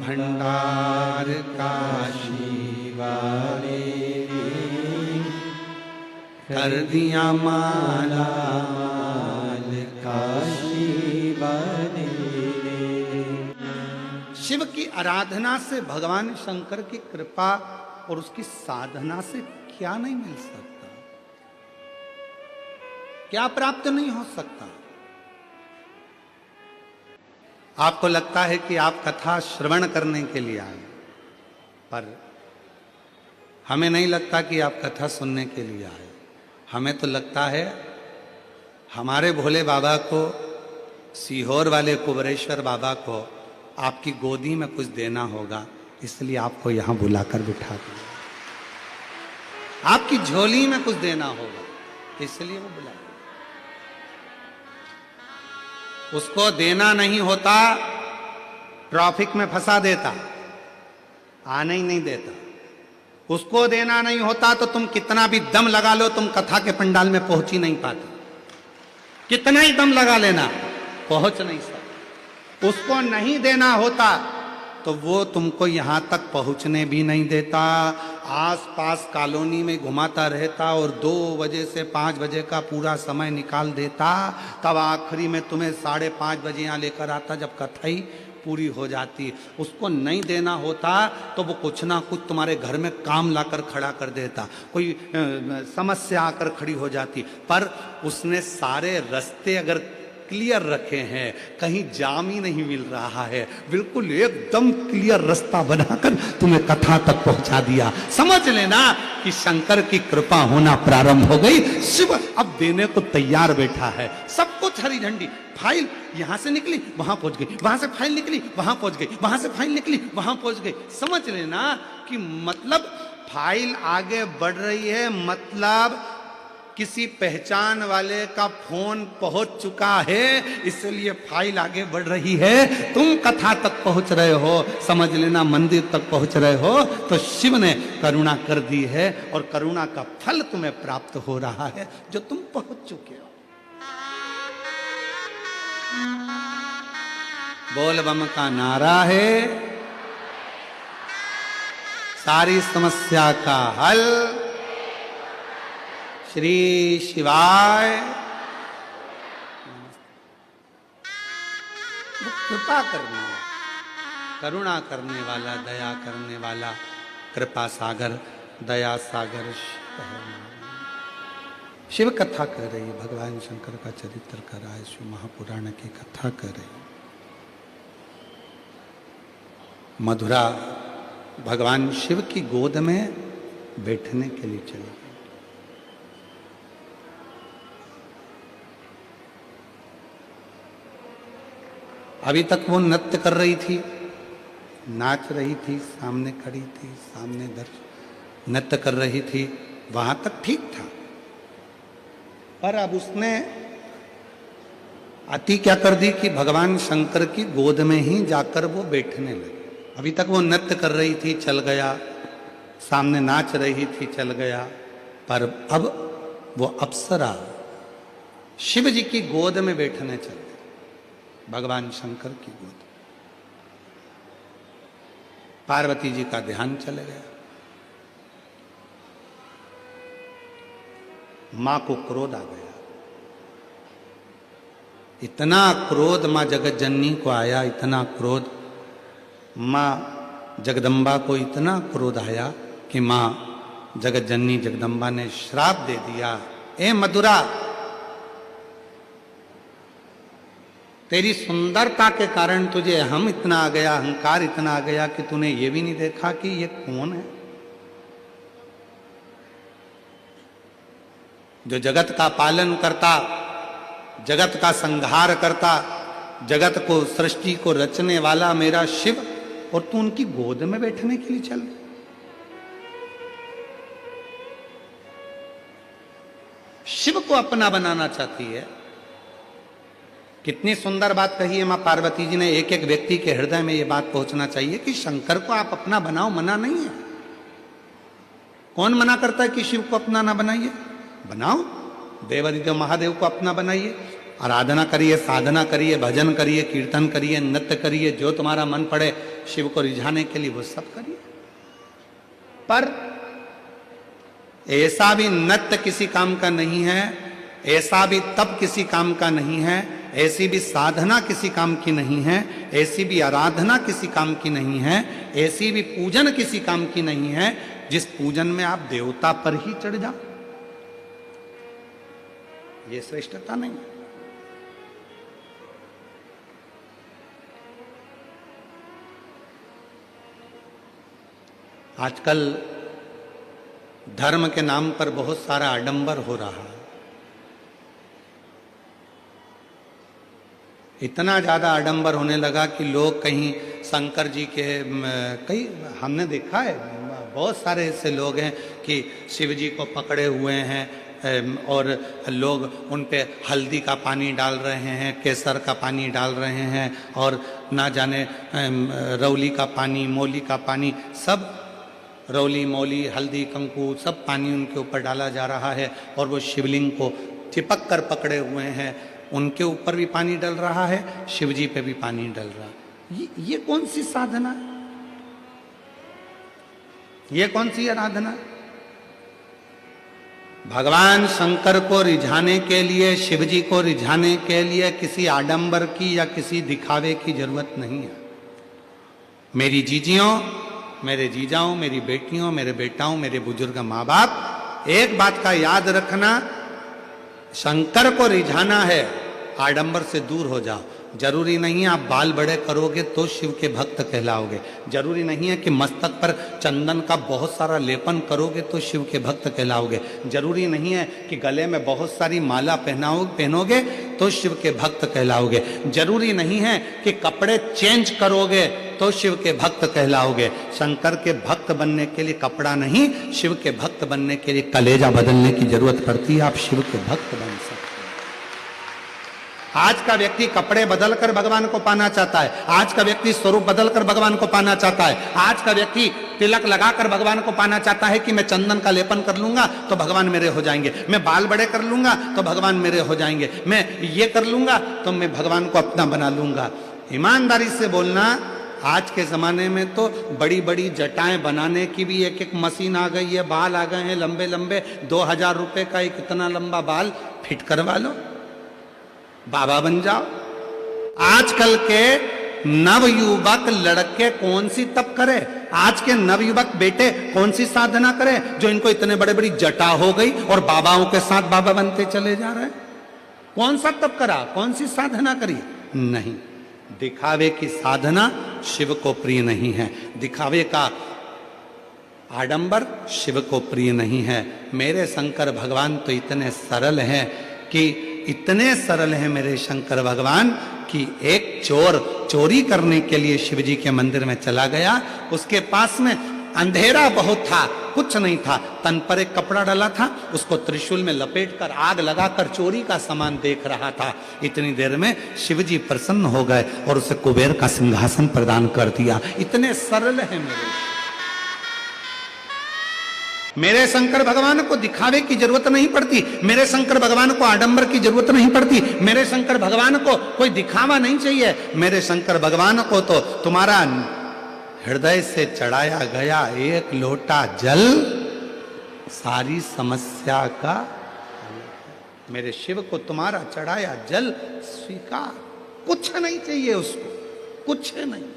भंडार काशी वाले, कर दिया माला माल काशी वाले। शिव की आराधना से भगवान शंकर की कृपा और उसकी साधना से क्या नहीं मिल सकता, क्या प्राप्त नहीं हो सकता। आपको लगता है कि आप कथा श्रवण करने के लिए आए, पर हमें नहीं लगता कि आप कथा सुनने के लिए आए। हमें तो लगता है हमारे भोले बाबा को, सीहोर वाले कुबरेश्वर बाबा को आपकी गोदी में कुछ देना होगा, इसलिए आपको यहां बुलाकर बिठा दिया। आपकी झोली में कुछ देना होगा, इसलिए वो बुला। उसको देना नहीं होता, ट्रैफिक में फंसा देता, आने ही नहीं देता। उसको देना नहीं होता तो तुम कितना भी दम लगा लो, तुम कथा के पंडाल में पहुंच ही नहीं पाते। कितना ही दम लगा लेना, पहुंच नहीं सकते। उसको नहीं देना होता तो वो तुमको यहां तक पहुंचने भी नहीं देता। आसपास कॉलोनी में घुमाता रहता और 2 बजे से 5 बजे का पूरा समय निकाल देता, तब आखिरी में तुम्हें 5:30 बजे यहाँ लेकर आता जब कथाई पूरी हो जाती। उसको नहीं देना होता तो वो कुछ ना कुछ तुम्हारे घर में काम लाकर खड़ा कर देता, कोई समस्या आकर खड़ी हो जाती। पर उसने सारे रास्ते अगर क्लियर रखे हैं, कहीं जाम ही नहीं मिल रहा है, बिल्कुल एकदम क्लियर रास्ता बनाकर तुम्हें कथा तक पहुंचा दिया। समझ लेना कि शंकर की कृपा होना प्रारंभ हो गई। शिव अब देने को तैयार बैठा है। सब कुछ हरी झंडी, फाइल यहां से निकली वहां पहुंच गई, वहां से फाइल निकली वहां पहुंच गई, वहां से फाइल निकली वहां पहुंच गई। समझ लेना कि मतलब फाइल आगे बढ़ रही है, मतलब किसी पहचान वाले का फोन पहुंच चुका है, इसलिए फाइल आगे बढ़ रही है। तुम कथा तक पहुंच रहे हो, समझ लेना मंदिर तक पहुंच रहे हो, तो शिव ने करुणा कर दी है और करुणा का फल तुम्हें प्राप्त हो रहा है जो तुम पहुंच चुके हो। बोल बम का नारा है, सारी समस्या का हल श्री शिवाय। कृपा करने वाला, करुणा करने वाला, दया करने वाला, कृपा सागर, दया सागर शिव कथा कर रही है। भगवान शंकर का चरित्र कर रहा है, शिव महापुराण की कथा कर रही है। मधुरा भगवान शिव की गोद में बैठने के लिए चली गई। अभी तक वो नृत्य कर रही थी, नाच रही थी, सामने खड़ी थी, सामने दर्शक नृत्य कर रही थी, वहां तक ठीक था। पर अब उसने अति क्या कर दी कि भगवान शंकर की गोद में ही जाकर वो बैठने लगी। अभी तक वो नृत्य कर रही थी, चल गया, सामने नाच रही थी, चल गया, पर अब वो अप्सरा शिव जी की गोद में बैठने चल गई, भगवान शंकर की गोद। पार्वती जी का ध्यान चले गया। मां को क्रोध आ गया, इतना क्रोध मां जगत जननी को आया, इतना क्रोध मां जगदम्बा को इतना क्रोध आया कि मां जगत जननी जगदम्बा ने श्राप दे दिया, ए मधुरा, तेरी सुंदरता के कारण तुझे हम इतना आ गया, अहंकार इतना आ गया कि तूने ये भी नहीं देखा कि ये कौन है जो जगत का पालन करता, जगत का संहार करता, जगत को, सृष्टि को रचने वाला मेरा शिव, और तू उनकी गोद में बैठने के लिए चल। शिव को अपना बनाना चाहती है। कितनी सुंदर बात कही है मां पार्वती जी ने। एक एक व्यक्ति के हृदय में यह बात पहुंचना चाहिए कि शंकर को आप अपना बनाओ, मना नहीं है। कौन मना करता है कि शिव को अपना ना बनाइए? बनाओ, देवादिदेव महादेव को अपना बनाइए, आराधना करिए, साधना करिए, भजन करिए, कीर्तन करिए, नृत्य करिए, जो तुम्हारा मन पड़े शिव को रिझाने के लिए वो सब करिए। पर ऐसा भी नृत्य किसी काम का नहीं है, ऐसा भी तप किसी काम का नहीं है, ऐसी भी साधना किसी काम की नहीं है, ऐसी भी आराधना किसी काम की नहीं है, ऐसी भी पूजन किसी काम की नहीं है जिस पूजन में आप देवता पर ही चढ़ जाओ। ये श्रेष्ठता नहीं है। आजकल धर्म के नाम पर बहुत सारा आडंबर हो रहा है। इतना ज्यादा आडंबर होने लगा कि लोग कहीं शंकर जी के, कई हमने देखा है, बहुत सारे ऐसे लोग हैं कि शिव जी को पकड़े हुए हैं और लोग उन पे हल्दी का पानी डाल रहे हैं, केसर का पानी डाल रहे हैं, और ना जाने रौली का पानी, मौली का पानी, सब रौली, मौली, हल्दी, कंकु, सब पानी उनके ऊपर डाला जा रहा है। और वो शिवलिंग को चिपक कर पकड़े हुए हैं, उनके ऊपर भी पानी डल रहा है, शिव जी पे भी पानी डल रहा है। ये कौन सी साधना है? ये कौन सी आराधना? भगवान शंकर को रिझाने के लिए, शिव जी को रिझाने के लिए किसी आडंबर की या किसी दिखावे की जरूरत नहीं है। मेरी जीजियों, मेरे जीजाओं, मेरी बेटियों, मेरे बेटाओं, मेरे बुजुर्ग माँ बाप, एक बात का याद रखना, शंकर को रिझाना है, आडंबर से दूर हो जाओ। जरूरी नहीं है आप बाल बड़े करोगे तो शिव के भक्त कहलाओगे। जरूरी नहीं है कि मस्तक पर चंदन का बहुत सारा लेपन करोगे तो शिव के भक्त कहलाओगे। जरूरी नहीं है कि गले में बहुत सारी माला पहनोगे तो शिव के भक्त कहलाओगे। जरूरी नहीं है कि कपड़े चेंज करोगे तो शिव के भक्त कहलाओगे। शंकर के भक्त बनने के लिए कपड़ा नहीं, शिव के भक्त बनने के लिए कलेजा बदलने की जरूरत पड़ती है। आप शिव के भक्त बन सकते हैं। आज का व्यक्ति कपड़े बदलकर भगवान को पाना चाहता है, आज का व्यक्ति स्वरूप बदलकर भगवान को पाना चाहता है, आज का व्यक्ति तिलक लगाकर भगवान को पाना चाहता है कि मैं चंदन का लेपन कर लूंगा तो भगवान मेरे हो जाएंगे, मैं बाल बड़े कर लूंगा तो भगवान मेरे हो जाएंगे, मैं ये कर लूंगा तो मैं भगवान को अपना बना लूंगा। ईमानदारी से बोलना, आज के जमाने में तो बड़ी बड़ी जटाएं बनाने की भी एक एक मशीन आ गई है, बाल आ गए हैं लंबे लंबे, 2000 रुपए का एक इतना लंबा बाल फिट करवा लो, बाबा बन जाओ। आजकल के नवयुवक लड़के कौन सी तप करे, आज के नवयुवक बेटे कौन सी साधना करे जो इनको इतने बड़े बड़ी जटा हो गई और बाबाओं के साथ बाबा बनते चले जा रहे हैं? कौन सा तप करा, कौन सी साधना करी? नहीं, दिखावे की साधना शिव को प्रिय नहीं है, दिखावे का आडंबर शिव को प्रिय नहीं है। मेरे शंकर भगवान तो इतने सरल हैं कि इतने सरल हैं मेरे शंकर भगवान कि एक चोर चोरी करने के लिए शिव जी के मंदिर में चला गया, उसके पास में अंधेरा बहुत था, कुछ नहीं था, तन पर एक कपड़ा डाला था, उसको त्रिशूल में लपेटकर आग लगाकर चोरी का सामान देख रहा था। इतनी देर में शिव जी प्रसन्न हो गए और उसे कुबेर का सिंहासन प्रदान कर दिया। इतने सरल है मेरे शंकर भगवान को दिखावे की जरूरत नहीं पड़ती, मेरे शंकर भगवान को आडंबर की जरूरत नहीं पड़ती, मेरे शंकर भगवान को कोई दिखावा नहीं चाहिए। मेरे शंकर भगवान को तो तुम्हारा हृदय से चढ़ाया गया एक लोटा जल सारी समस्या का, मेरे शिव को तुम्हारा चढ़ाया जल स्वीकार, कुछ नहीं चाहिए उसको, कुछ नहीं।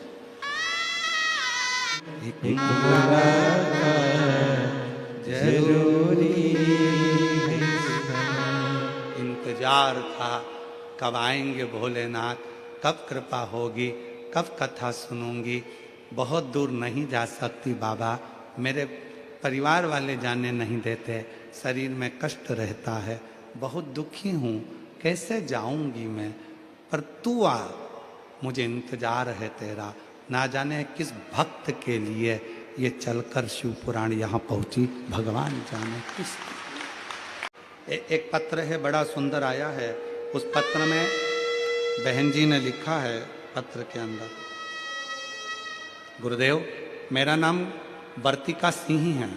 जरूरी इंतजार था कब आएंगे भोलेनाथ, कब कृपा होगी, कब कथा सुनूंगी। बहुत दूर नहीं जा सकती बाबा, मेरे परिवार वाले जाने नहीं देते, शरीर में कष्ट रहता है, बहुत दुखी हूँ, कैसे जाऊंगी मैं, पर तू आ, मुझे इंतजार है तेरा। ना जाने किस भक्त के लिए ये चलकर शिव पुराण यहाँ पहुंची, भगवान जाने किस। एक पत्र है बड़ा सुंदर आया है, उस पत्र में बहन जी ने लिखा है पत्र के अंदर, गुरुदेव मेरा नाम वर्तिका सिंह है,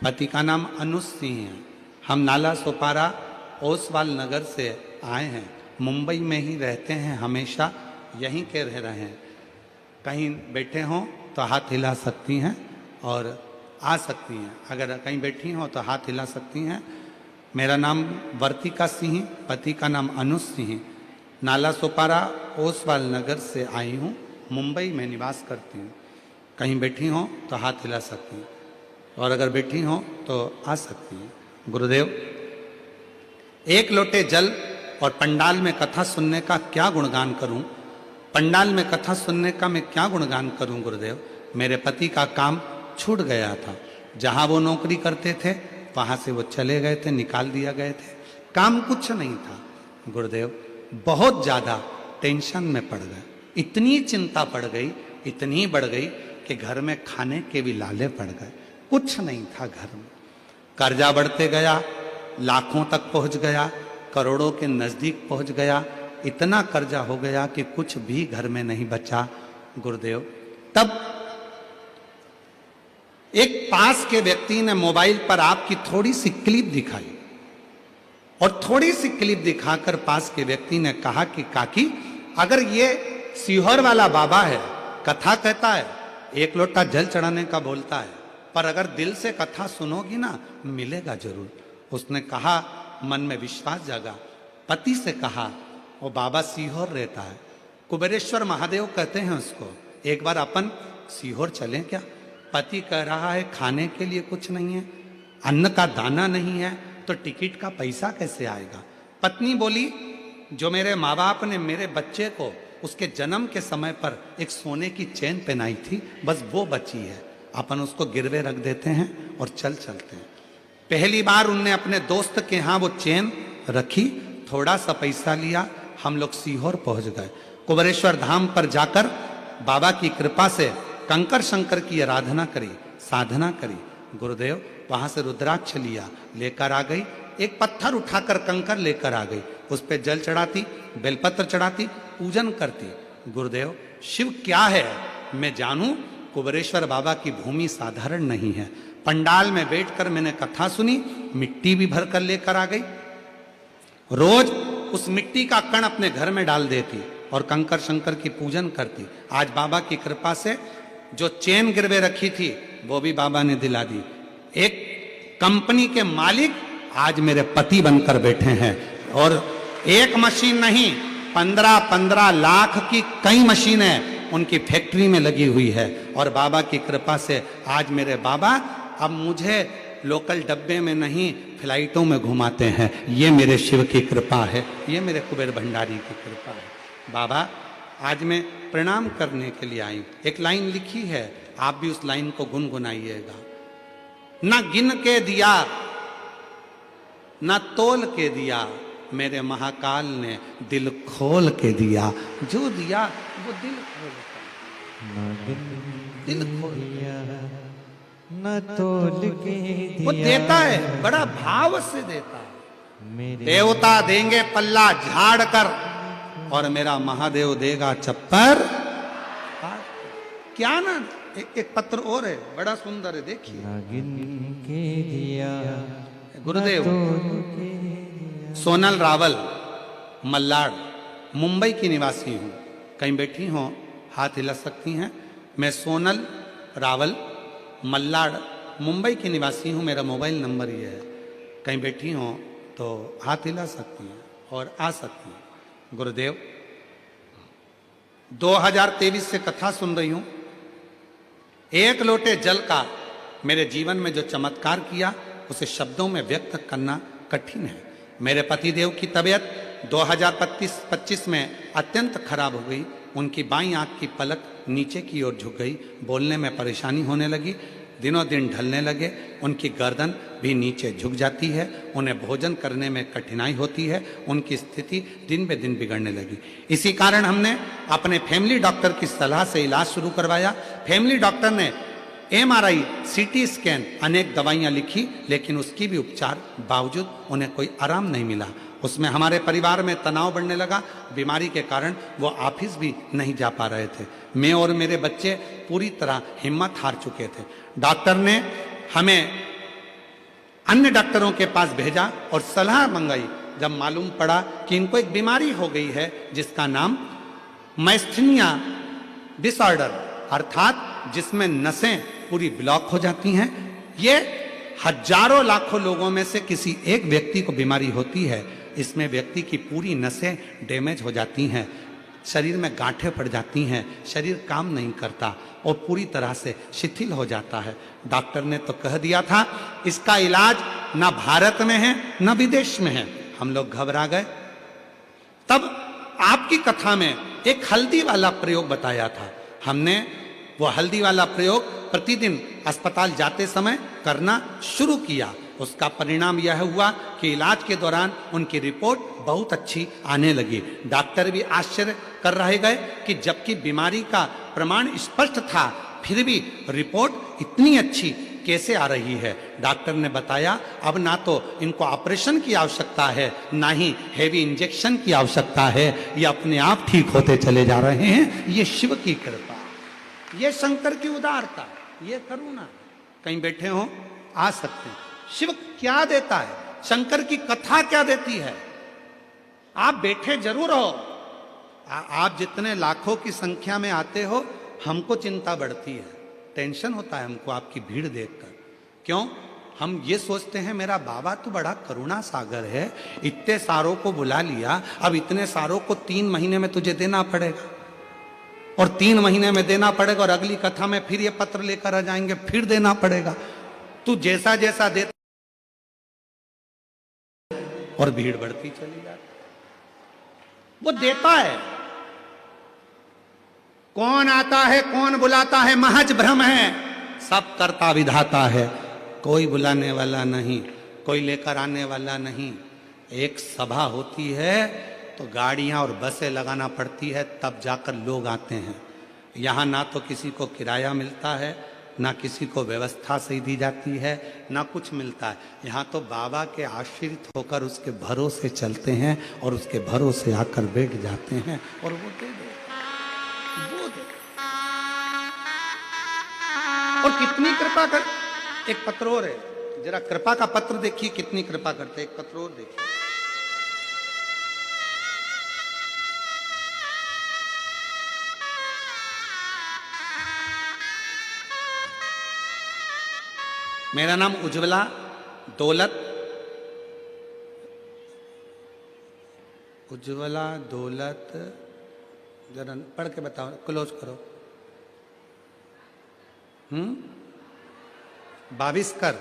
पति का नाम अनुज सिंह है, हम नाला सोपारा ओसवाल नगर से आए हैं, मुंबई में ही रहते हैं, हमेशा यहीं के रह रहे हैं, कहीं बैठे हों तो हाथ हिला सकती हैं और आ सकती हैं, अगर कहीं बैठी हों तो हाथ हिला सकती हैं। मेरा नाम वर्तिका सिंह, पति का नाम अनुज सिंह, नाला सोपारा ओसवाल नगर से आई हूँ, मुंबई में निवास करती हूँ, कहीं बैठी हों तो हाथ हिला सकती हैं और अगर बैठी हों तो आ सकती हैं। गुरुदेव एक लोटे जल और पंडाल में कथा सुनने का क्या गुणगान करूं, पंडाल में कथा सुनने का मैं क्या गुणगान करूं गुरुदेव। मेरे पति का काम छूट गया था, जहां वो नौकरी करते थे वहां से वो चले गए थे, निकाल दिया गए थे, काम कुछ नहीं था गुरुदेव, बहुत ज्यादा टेंशन में पड़ गए, इतनी चिंता पड़ गई, इतनी बढ़ गई कि घर में खाने के भी लाले पड़ गए, कुछ नहीं था घर में, कर्जा बढ़ते गया, लाखों तक पहुंच गया, करोड़ों के नजदीक पहुंच गया, इतना कर्जा हो गया कि कुछ भी घर में नहीं बचा गुरुदेव। तब एक पास के व्यक्ति ने मोबाइल पर आपकी थोड़ी सी क्लिप दिखाई और थोड़ी सी क्लिप दिखाकर पास के व्यक्ति ने कहा कि काकी अगर ये सीहोर वाला बाबा है, कथा कहता है, एक लोटा जल चढ़ाने का बोलता है, पर अगर दिल से कथा सुनोगी ना मिलेगा जरूर। उसने कहा, मन में विश्वास जागा, पति से कहा, वो बाबा सीहोर रहता है, कुबेरेश्वर महादेव कहते हैं उसको, एक बार अपन सीहोर चलें क्या? पति कह रहा है खाने के लिए कुछ नहीं है, अन्न का दाना नहीं है, तो टिकट का पैसा कैसे आएगा? पत्नी बोली, जो मेरे माँ बाप ने मेरे बच्चे को उसके जन्म के समय पर एक सोने की चेन पहनाई थी, बस वो बची है, अपन उसको गिरवे रख देते हैं और चलते हैं। पहली बार उनने अपने दोस्त के यहाँ वो चेन रखी, थोड़ा सा पैसा लिया, हम लोग सीहोर पहुंच गए। कुबेरेश्वर धाम पर जाकर बाबा की कृपा से कंकर शंकर की आराधना करी, साधना करी। गुरुदेव वहां से रुद्राक्ष लिया, लेकर आ गई, एक पत्थर उठाकर कंकर लेकर आ गई, उस पर जल चढ़ाती, बेलपत्र चढ़ाती, पूजन करती। गुरुदेव शिव क्या है मैं जानूं? कुबेरेश्वर बाबा की भूमि साधारण नहीं है। पंडाल में बैठकर मैंने कथा सुनी, मिट्टी भी भर कर लेकर आ गई, रोज उस मिट्टी का कण अपने घर में डाल देती और कंकर शंकर की पूजन करती। आज बाबा की कृपा से जो चेन गिरवे रखी थी वो भी बाबा ने दिला दी। एक कंपनी के मालिक आज मेरे पति बनकर बैठे हैं, और एक मशीन नहीं, 15-15 लाख की कई मशीनें उनकी फैक्ट्री में लगी हुई है। और बाबा की कृपा से आज मेरे बाबा अब मुझे लोकल डब्बे में नहीं, फ्लाइटों में घुमाते हैं। ये मेरे शिव की कृपा है, ये मेरे कुबेर भंडारी की कृपा है। बाबा आज मैं प्रणाम करने के लिए आई। एक लाइन लिखी है, आप भी उस लाइन को गुनगुनाइएगा। ना गिन के दिया ना तोल के दिया, मेरे महाकाल ने दिल खोल के दिया। जो दिया वो दिल खोल के, दिल खोल दिया, न तोल के दिया, वो देता है, बड़ा भाव से देता है। देवता देंगे पल्ला झाड़ कर, और मेरा महादेव देगा चप्पर। क्या ना, एक पत्र और है, बड़ा सुंदर है, देखिए। गुरुदेव सोनल रावल, मल्लाड, मुंबई की निवासी हूँ। कहीं बैठी हो हाथ हिला सकती हैं। मैं सोनल रावल, मल्लाड, मुंबई की निवासी हूँ। मेरा मोबाइल नंबर ये है, कहीं बैठी हो तो हाथ हिला सकती हैं और आ सकती हैं। गुरुदेव 2023 से कथा सुन रही हूं। एक लोटे जल का मेरे जीवन में जो चमत्कार किया उसे शब्दों में व्यक्त करना कठिन है। मेरे पतिदेव की तबीयत 2025 में अत्यंत खराब हो गई। उनकी बाईं आंख की पलक नीचे की ओर झुक गई, बोलने में परेशानी होने लगी, दिनों दिन ढलने लगे। उनकी गर्दन भी नीचे झुक जाती है, उन्हें भोजन करने में कठिनाई होती है, उनकी स्थिति दिन बे दिन बिगड़ने लगी। इसी कारण हमने अपने फैमिली डॉक्टर की सलाह से इलाज शुरू करवाया। फैमिली डॉक्टर ने MRI, CT स्कैन, अनेक दवाइयाँ लिखी, लेकिन उसकी भी उपचार बावजूद उन्हें कोई आराम नहीं मिला। उसमें हमारे परिवार में तनाव बढ़ने लगा। बीमारी के कारण वो ऑफिस भी नहीं जा पा रहे थे। मैं और मेरे बच्चे पूरी तरह हिम्मत हार चुके थे। डॉक्टर ने हमें अन्य डॉक्टरों के पास भेजा और सलाह मंगाई। जब मालूम पड़ा कि इनको एक बीमारी हो गई है जिसका नाम मैस्थीनिया डिसऑर्डर, अर्थात जिसमें नसें पूरी ब्लॉक हो जाती हैं। ये हजारों लाखों लोगों में से किसी एक व्यक्ति को बीमारी होती है। इसमें व्यक्ति की पूरी नसें डैमेज हो जाती हैं, शरीर में गांठें पड़ जाती हैं, शरीर काम नहीं करता और पूरी तरह से शिथिल हो जाता है। डॉक्टर ने तो कह दिया था इसका इलाज ना भारत में है ना विदेश में है। हम लोग घबरा गए। तब आपकी कथा में एक हल्दी वाला प्रयोग बताया था। हमने वो हल्दी वाला प्रयोग प्रतिदिन अस्पताल जाते समय करना शुरू किया। उसका परिणाम यह हुआ कि इलाज के दौरान उनकी रिपोर्ट बहुत अच्छी आने लगी। डॉक्टर भी आश्चर्य कर रह गए कि जबकि बीमारी का प्रमाण स्पष्ट था, फिर भी रिपोर्ट इतनी अच्छी कैसे आ रही है। डॉक्टर ने बताया अब ना तो इनको ऑपरेशन की आवश्यकता है, ना ही हेवी इंजेक्शन की आवश्यकता है, ये अपने आप ठीक होते चले जा रहे हैं। ये शिव की कृपा, ये शंकर की उदारता, ये करुणा। कहीं बैठे हो आ सकते हैं। शिव क्या देता है, शंकर की कथा क्या देती है। आप बैठे जरूर हो, आप जितने लाखों की संख्या में आते हो, हमको चिंता बढ़ती है। टेंशन होता है हमको आपकी भीड़ देखकर। क्यों? हम ये सोचते हैं मेरा बाबा तो बड़ा करुणा सागर है, इतने सारों को बुला लिया, अब इतने सारों को 3 महीने में तुझे देना पड़ेगा, और 3 महीने में देना पड़ेगा, और अगली कथा में फिर ये पत्र लेकर आ जाएंगे, फिर देना पड़ेगा। तू जैसा जैसा देता और भीड़ बढ़ती चली जाती। वो देता है, कौन आता है कौन बुलाता है महज भ्रम है, सब करता विधाता है। कोई बुलाने वाला नहीं, कोई लेकर आने वाला नहीं। एक सभा होती है तो गाड़ियां और बसें लगाना पड़ती है, तब जाकर लोग आते हैं। यहाँ ना तो किसी को किराया मिलता है, ना किसी को व्यवस्था सही दी जाती है, ना कुछ मिलता है। यहाँ तो बाबा के आश्रित होकर उसके भरोसे चलते हैं और उसके भरोसे आकर बैठ जाते हैं, और वो दे दे, वो दे। और कितनी कृपा कर। एक पत्र और है, जरा कृपा का पत्र देखिए, कितनी कृपा करते। एक पत्र और देखिए, मेरा नाम उज्ज्वला दौलत, उज्ज्वला दौलत, जरा पढ़ के बताओ, क्लोज करो। बाविस्कर,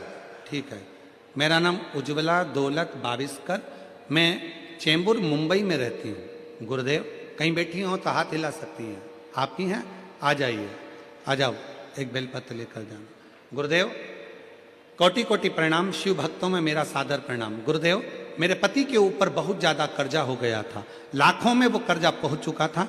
ठीक है। मेरा नाम उज्ज्वला दौलत बाविस्कर, मैं चेंबूर मुंबई में रहती हूँ। गुरुदेव, कहीं बैठी हो तो हाथ हिला सकती हैं, आप ही हैं, आ जाइए, आ जाओ, एक बेलपत्र लेकर जाना। गुरुदेव, कोटि कोटि प्रणाम, शिव भक्तों में मेरा सादर प्रणाम। गुरुदेव, मेरे पति के ऊपर बहुत ज़्यादा कर्जा हो गया था, लाखों में वो कर्जा पहुंच चुका था।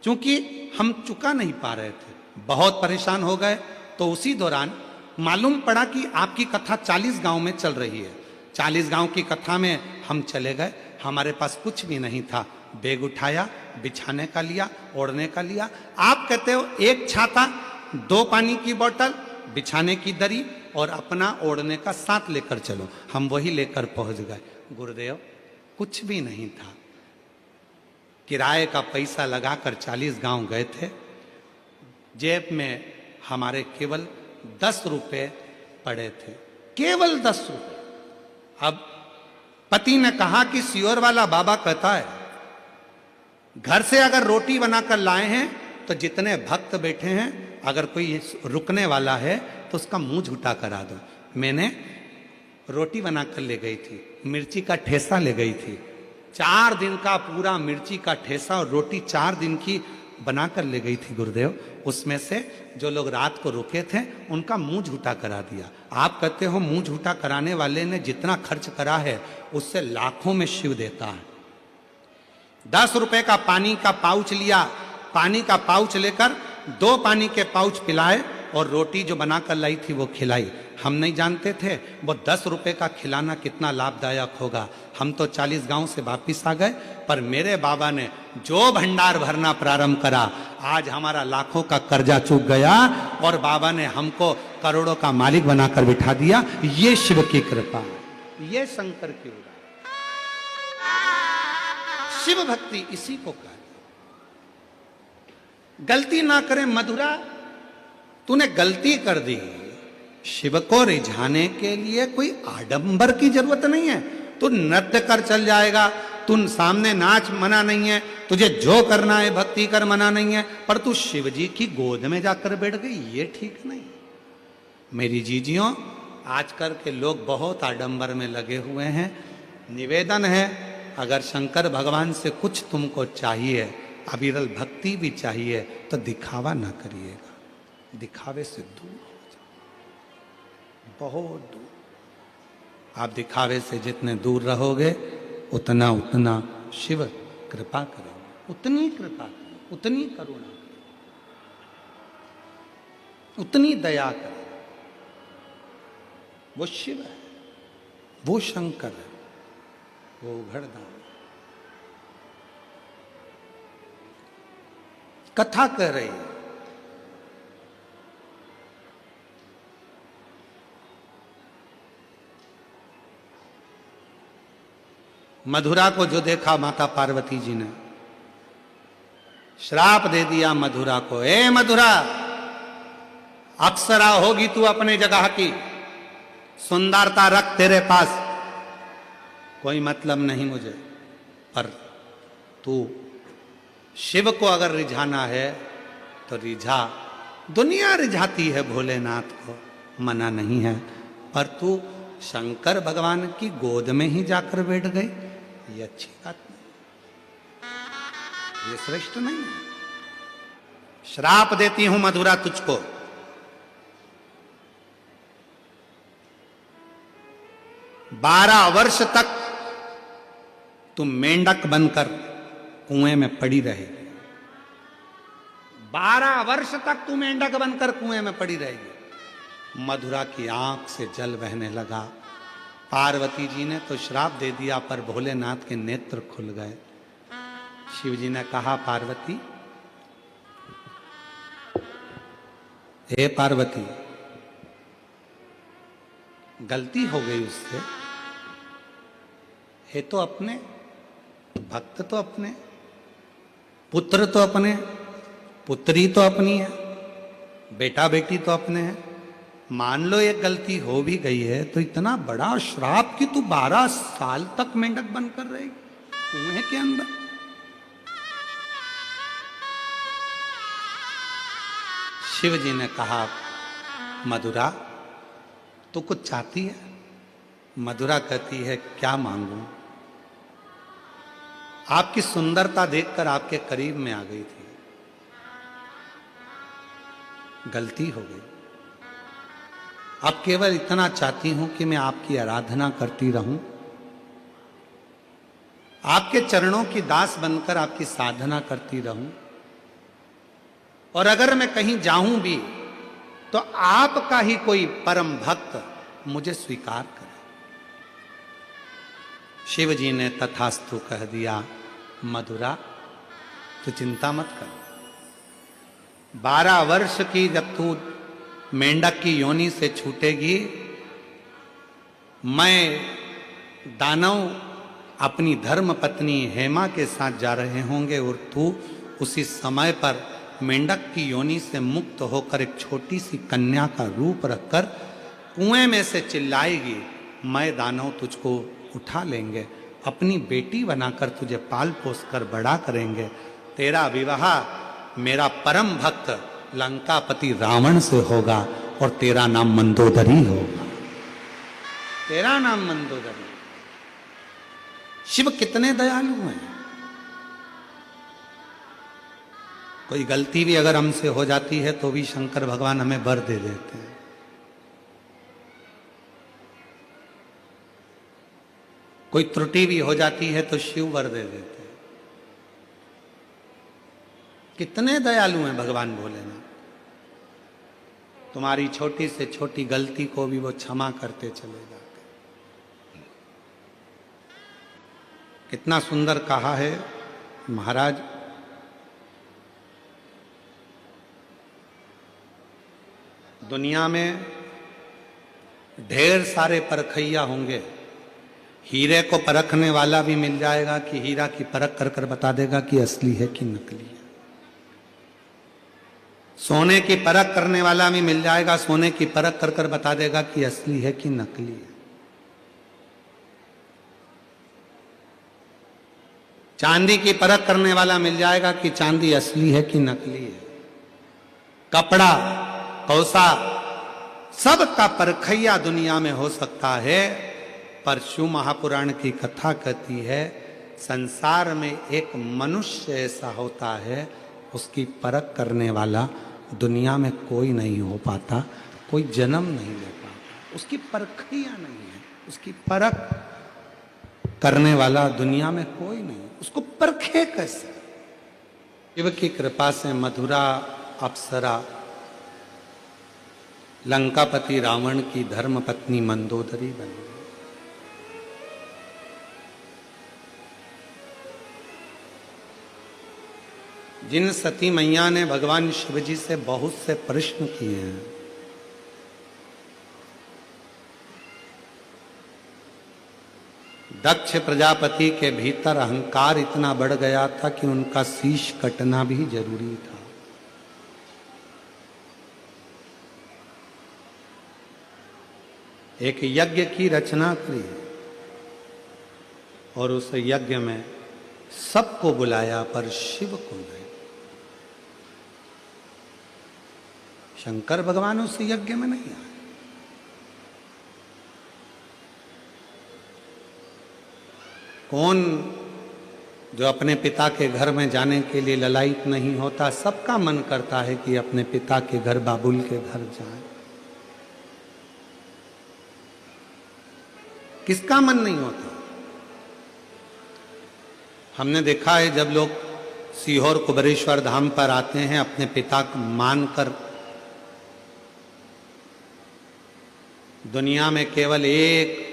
चूंकि हम चुका नहीं पा रहे थे, बहुत परेशान हो गए। तो उसी दौरान मालूम पड़ा कि आपकी कथा 40 गांव में चल रही है। 40 गांव की कथा में हम चले गए, हमारे पास कुछ भी नहीं था। बैग उठाया, बिछाने का लिया, ओढ़ने का लिया। आप कहते हो 1 छाता, 2 पानी की बोतल, बिछाने की दरी और अपना ओढ़ने का साथ लेकर चलो। हम वही लेकर पहुंच गए। गुरुदेव, कुछ भी नहीं था। किराए का पैसा लगाकर 40 गांव गए थे। जेब में हमारे केवल 10 रुपए पड़े थे, केवल 10 रुपए। अब पति ने कहा कि सियोर वाला बाबा कहता है घर से अगर रोटी बनाकर लाए हैं तो जितने भक्त बैठे हैं, अगर कोई रुकने वाला है तो उसका मुंह झूठा करा दो। मैंने रोटी बनाकर ले गई थी, मिर्ची का ठेसा ले गई थी, 4 दिन का पूरा मिर्ची का ठेसा और रोटी 4 दिन की बनाकर ले गई थी। गुरुदेव, उसमें से जो लोग रात को रुके थे उनका मुंह झूठा करा दिया। आप कहते हो मुंह झूठा कराने वाले ने जितना खर्च करा है उससे लाखों में शिव देता है। 10 रुपए का पानी का पाउच लिया, पानी का पाउच लेकर 2 पानी के पाउच पिलाए और रोटी जो बनाकर लाई थी वो खिलाई। हम नहीं जानते थे वो 10 रुपए का खिलाना कितना लाभदायक होगा। हम तो 40 गांव से वापिस आ गए, पर मेरे बाबा ने जो भंडार भरना प्रारंभ करा, आज हमारा लाखों का कर्जा चूक गया और बाबा ने हमको करोड़ों का मालिक बनाकर बिठा दिया। ये शिव की कृपा है, ये शंकर की उदाहरण। शिव भक्ति इसी को कहते। गलती ना करे मधुरा, तूने गलती कर दी। शिव को रिझाने के लिए कोई आडंबर की जरूरत नहीं है। तू नृत्य कर चल जाएगा, तू सामने नाच मना नहीं है, तुझे जो करना है भक्ति कर मना नहीं है, पर तू शिव जी की गोद में जाकर बैठ गई, ये ठीक नहीं। मेरी जीजियों, आजकल के लोग बहुत आडंबर में लगे हुए हैं। निवेदन है, अगर शंकर भगवान से कुछ तुमको चाहिए, अविरल भक्ति भी चाहिए, तो दिखावा ना करिएगा। दिखावे से दूर हो जाओ, बहुत दूर। आप दिखावे से जितने दूर रहोगे उतना उतना शिव कृपा करेंगे, उतनी कृपा करेंगे, उतनी करुणा करेंगे, उतनी दया करेंगे। वो शिव है, वो शंकर है, वो उघड़दान। कथा कह रही है, मधुरा को जो देखा माता पार्वती जी ने श्राप दे दिया मधुरा को। ए मधुरा, अप्सरा होगी तू अपने जगह की, सुंदरता रख तेरे पास, कोई मतलब नहीं मुझे, पर तू शिव को अगर रिझाना है तो रिझा। दुनिया रिझाती है भोलेनाथ को, मना नहीं है, पर तू शंकर भगवान की गोद में ही जाकर बैठ गई, ये अच्छी बात नहीं, ये श्रेष्ठ नहीं है। श्राप देती हूं मधुरा तुझको, 12 वर्ष तक तुम मेंढक बनकर कुएं में पड़ी रहेगी। 12 वर्ष तक तू मेंढक बनकर कुएं में पड़ी रहेगी। मधुरा की आंख से जल बहने लगा। पार्वती जी ने तो श्राप दे दिया, पर भोलेनाथ के नेत्र खुल गए। शिव जी ने कहा, पार्वती, हे पार्वती, गलती हो गई उससे, है तो अपने, भक्त तो अपने, पुत्र तो अपने, पुत्री तो अपनी है, बेटा बेटी तो अपने हैं। मान लो एक गलती हो भी गई है तो इतना बड़ा श्राप कि तू 12 साल तक मेंढक बनकर रहेगी कुएं के अंदर। शिव जी ने कहा, मधुरा तू कुछ चाहती है? मधुरा कहती है, क्या मांगूं? आपकी सुंदरता देखकर आपके करीब में आ गई थी, गलती हो गई। अब केवल इतना चाहती हूं कि मैं आपकी आराधना करती रहूं, आपके चरणों की दास बनकर आपकी साधना करती रहूं, और अगर मैं कहीं जाऊं भी तो आपका ही कोई परम भक्त मुझे स्वीकार करे। शिव जी ने तथास्तु कह दिया। मधुरा तू चिंता मत कर, 12 वर्ष की जब तू मेंढक की योनि से छूटेगी, मैं दानव अपनी धर्म पत्नी हेमा के साथ जा रहे होंगे और तू उसी समय पर मेंढक की योनि से मुक्त होकर एक छोटी सी कन्या का रूप रखकर कुएं में से चिल्लाएगी, मैं दानव तुझको उठा लेंगे, अपनी बेटी बनाकर तुझे पाल पोस कर बड़ा करेंगे, तेरा विवाह मेरा परम भक्त लंकापति रावण से होगा और तेरा नाम मंदोदरी होगा, तेरा नाम मंदोदरी। शिव कितने दयालु हैं। कोई गलती भी अगर हमसे हो जाती है तो भी शंकर भगवान हमें वर दे देते हैं। कोई त्रुटि भी हो जाती है तो शिव वर दे देते हैं। कितने दयालु हैं भगवान भोलेनाथ। तुम्हारी छोटी से छोटी गलती को भी वो क्षमा करते चले जाते। कितना सुंदर कहा है महाराज, दुनिया में ढेर सारे परखैया होंगे, हीरे को परखने वाला भी मिल जाएगा कि हीरा की परख कर कर बता देगा कि असली है कि नकली है। सोने की परख करने वाला भी मिल जाएगा, सोने की परख कर कर बता देगा कि असली है कि नकली है। चांदी की परख करने वाला मिल जाएगा कि चांदी असली है कि नकली है। कपड़ा, कौसा, सब का परखैया दुनिया में हो सकता है, पर शिव महापुराण की कथा कहती है संसार में एक मनुष्य ऐसा होता है उसकी परख करने वाला दुनिया में कोई नहीं हो पाता, कोई जन्म नहीं ले पाता, उसकी परखैया नहीं है, उसकी परख करने वाला दुनिया में कोई नहीं, उसको परखे कैसे? शिव की कृपा से मधुरा अप्सरा लंकापति रावण की धर्म पत्नी मंदोदरी बन गई। जिन सती मैया ने भगवान शिव जी से बहुत से प्रश्न किए हैं, दक्ष प्रजापति के भीतर अहंकार इतना बढ़ गया था कि उनका शीश कटना भी जरूरी था। एक यज्ञ की रचना करी और उस यज्ञ में सबको बुलाया पर शिव को नहीं। शंकर भगवान उस यज्ञ में नहीं आए। कौन जो अपने पिता के घर में जाने के लिए ललायित नहीं होता? सबका मन करता है कि अपने पिता के घर, बाबुल के घर जाए। किसका मन नहीं होता? हमने देखा है जब लोग सीहोर कुबेरेश्वर धाम पर आते हैं अपने पिता को मानकर, दुनिया में केवल एक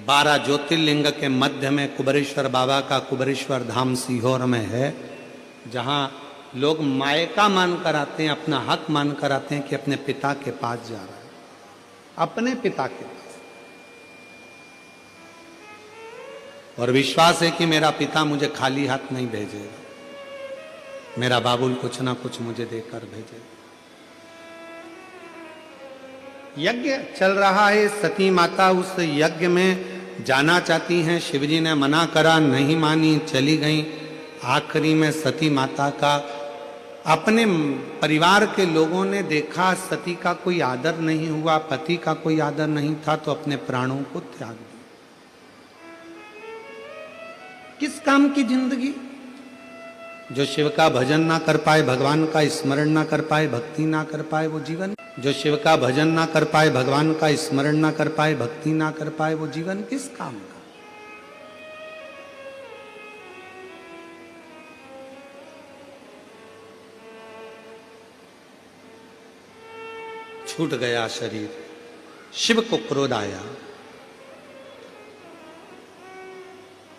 12 ज्योतिर्लिंग के मध्य में कुबेरेश्वर बाबा का कुबेरेश्वर धाम सीहोर में है, जहां लोग मायका मानकर आते हैं, अपना हक मानकर आते हैं कि अपने पिता के पास जा रहा है, अपने पिता के पास, और विश्वास है कि मेरा पिता मुझे खाली हाथ नहीं भेजेगा, मेरा बाबुल कुछ ना कुछ मुझे देकर भेजेगा। यज्ञ चल रहा है, सती माता उस यज्ञ में जाना चाहती हैं, शिवजी ने मना करा, नहीं मानी, चली गई। आखिरी में सती माता का अपने परिवार के लोगों ने देखा सती का कोई आदर नहीं हुआ, पति का कोई आदर नहीं था, तो अपने प्राणों को त्याग दिया। किस काम की जिंदगी? जो शिव का भजन ना कर पाए, भगवान का स्मरण ना कर पाए, भक्ति ना कर पाए, वो जीवन, जो शिव का भजन ना कर पाए, भगवान का स्मरण ना कर पाए, भक्ति ना कर पाए, वो जीवन किस काम का? छूट गया शरीर, शिव को क्रोध आया,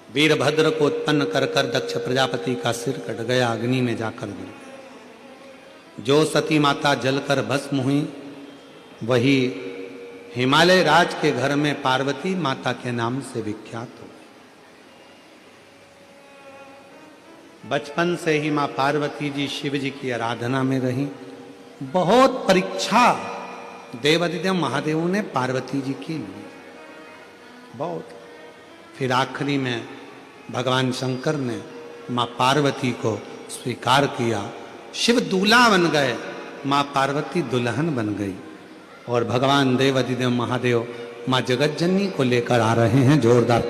वीरभद्र को उत्पन्न कर कर दक्ष प्रजापति का सिर कट गया, अग्नि में जाकर गिर गया। जो सती माता जलकर भस्म हुई, वही हिमालय राज के घर में पार्वती माता के नाम से विख्यात हो। बचपन से ही मां पार्वती जी शिव जी की आराधना में रही। बहुत परीक्षा देवादिदेव महादेव ने पार्वती जी की ली, बहुत। फिर आखिरी में भगवान शंकर ने मां पार्वती को स्वीकार किया, शिव दूल्हा बन गए, मां पार्वती दुल्हन बन गई, और भगवान देवादिदेव महादेव मां जगतजननी को लेकर आ रहे हैं। जोरदार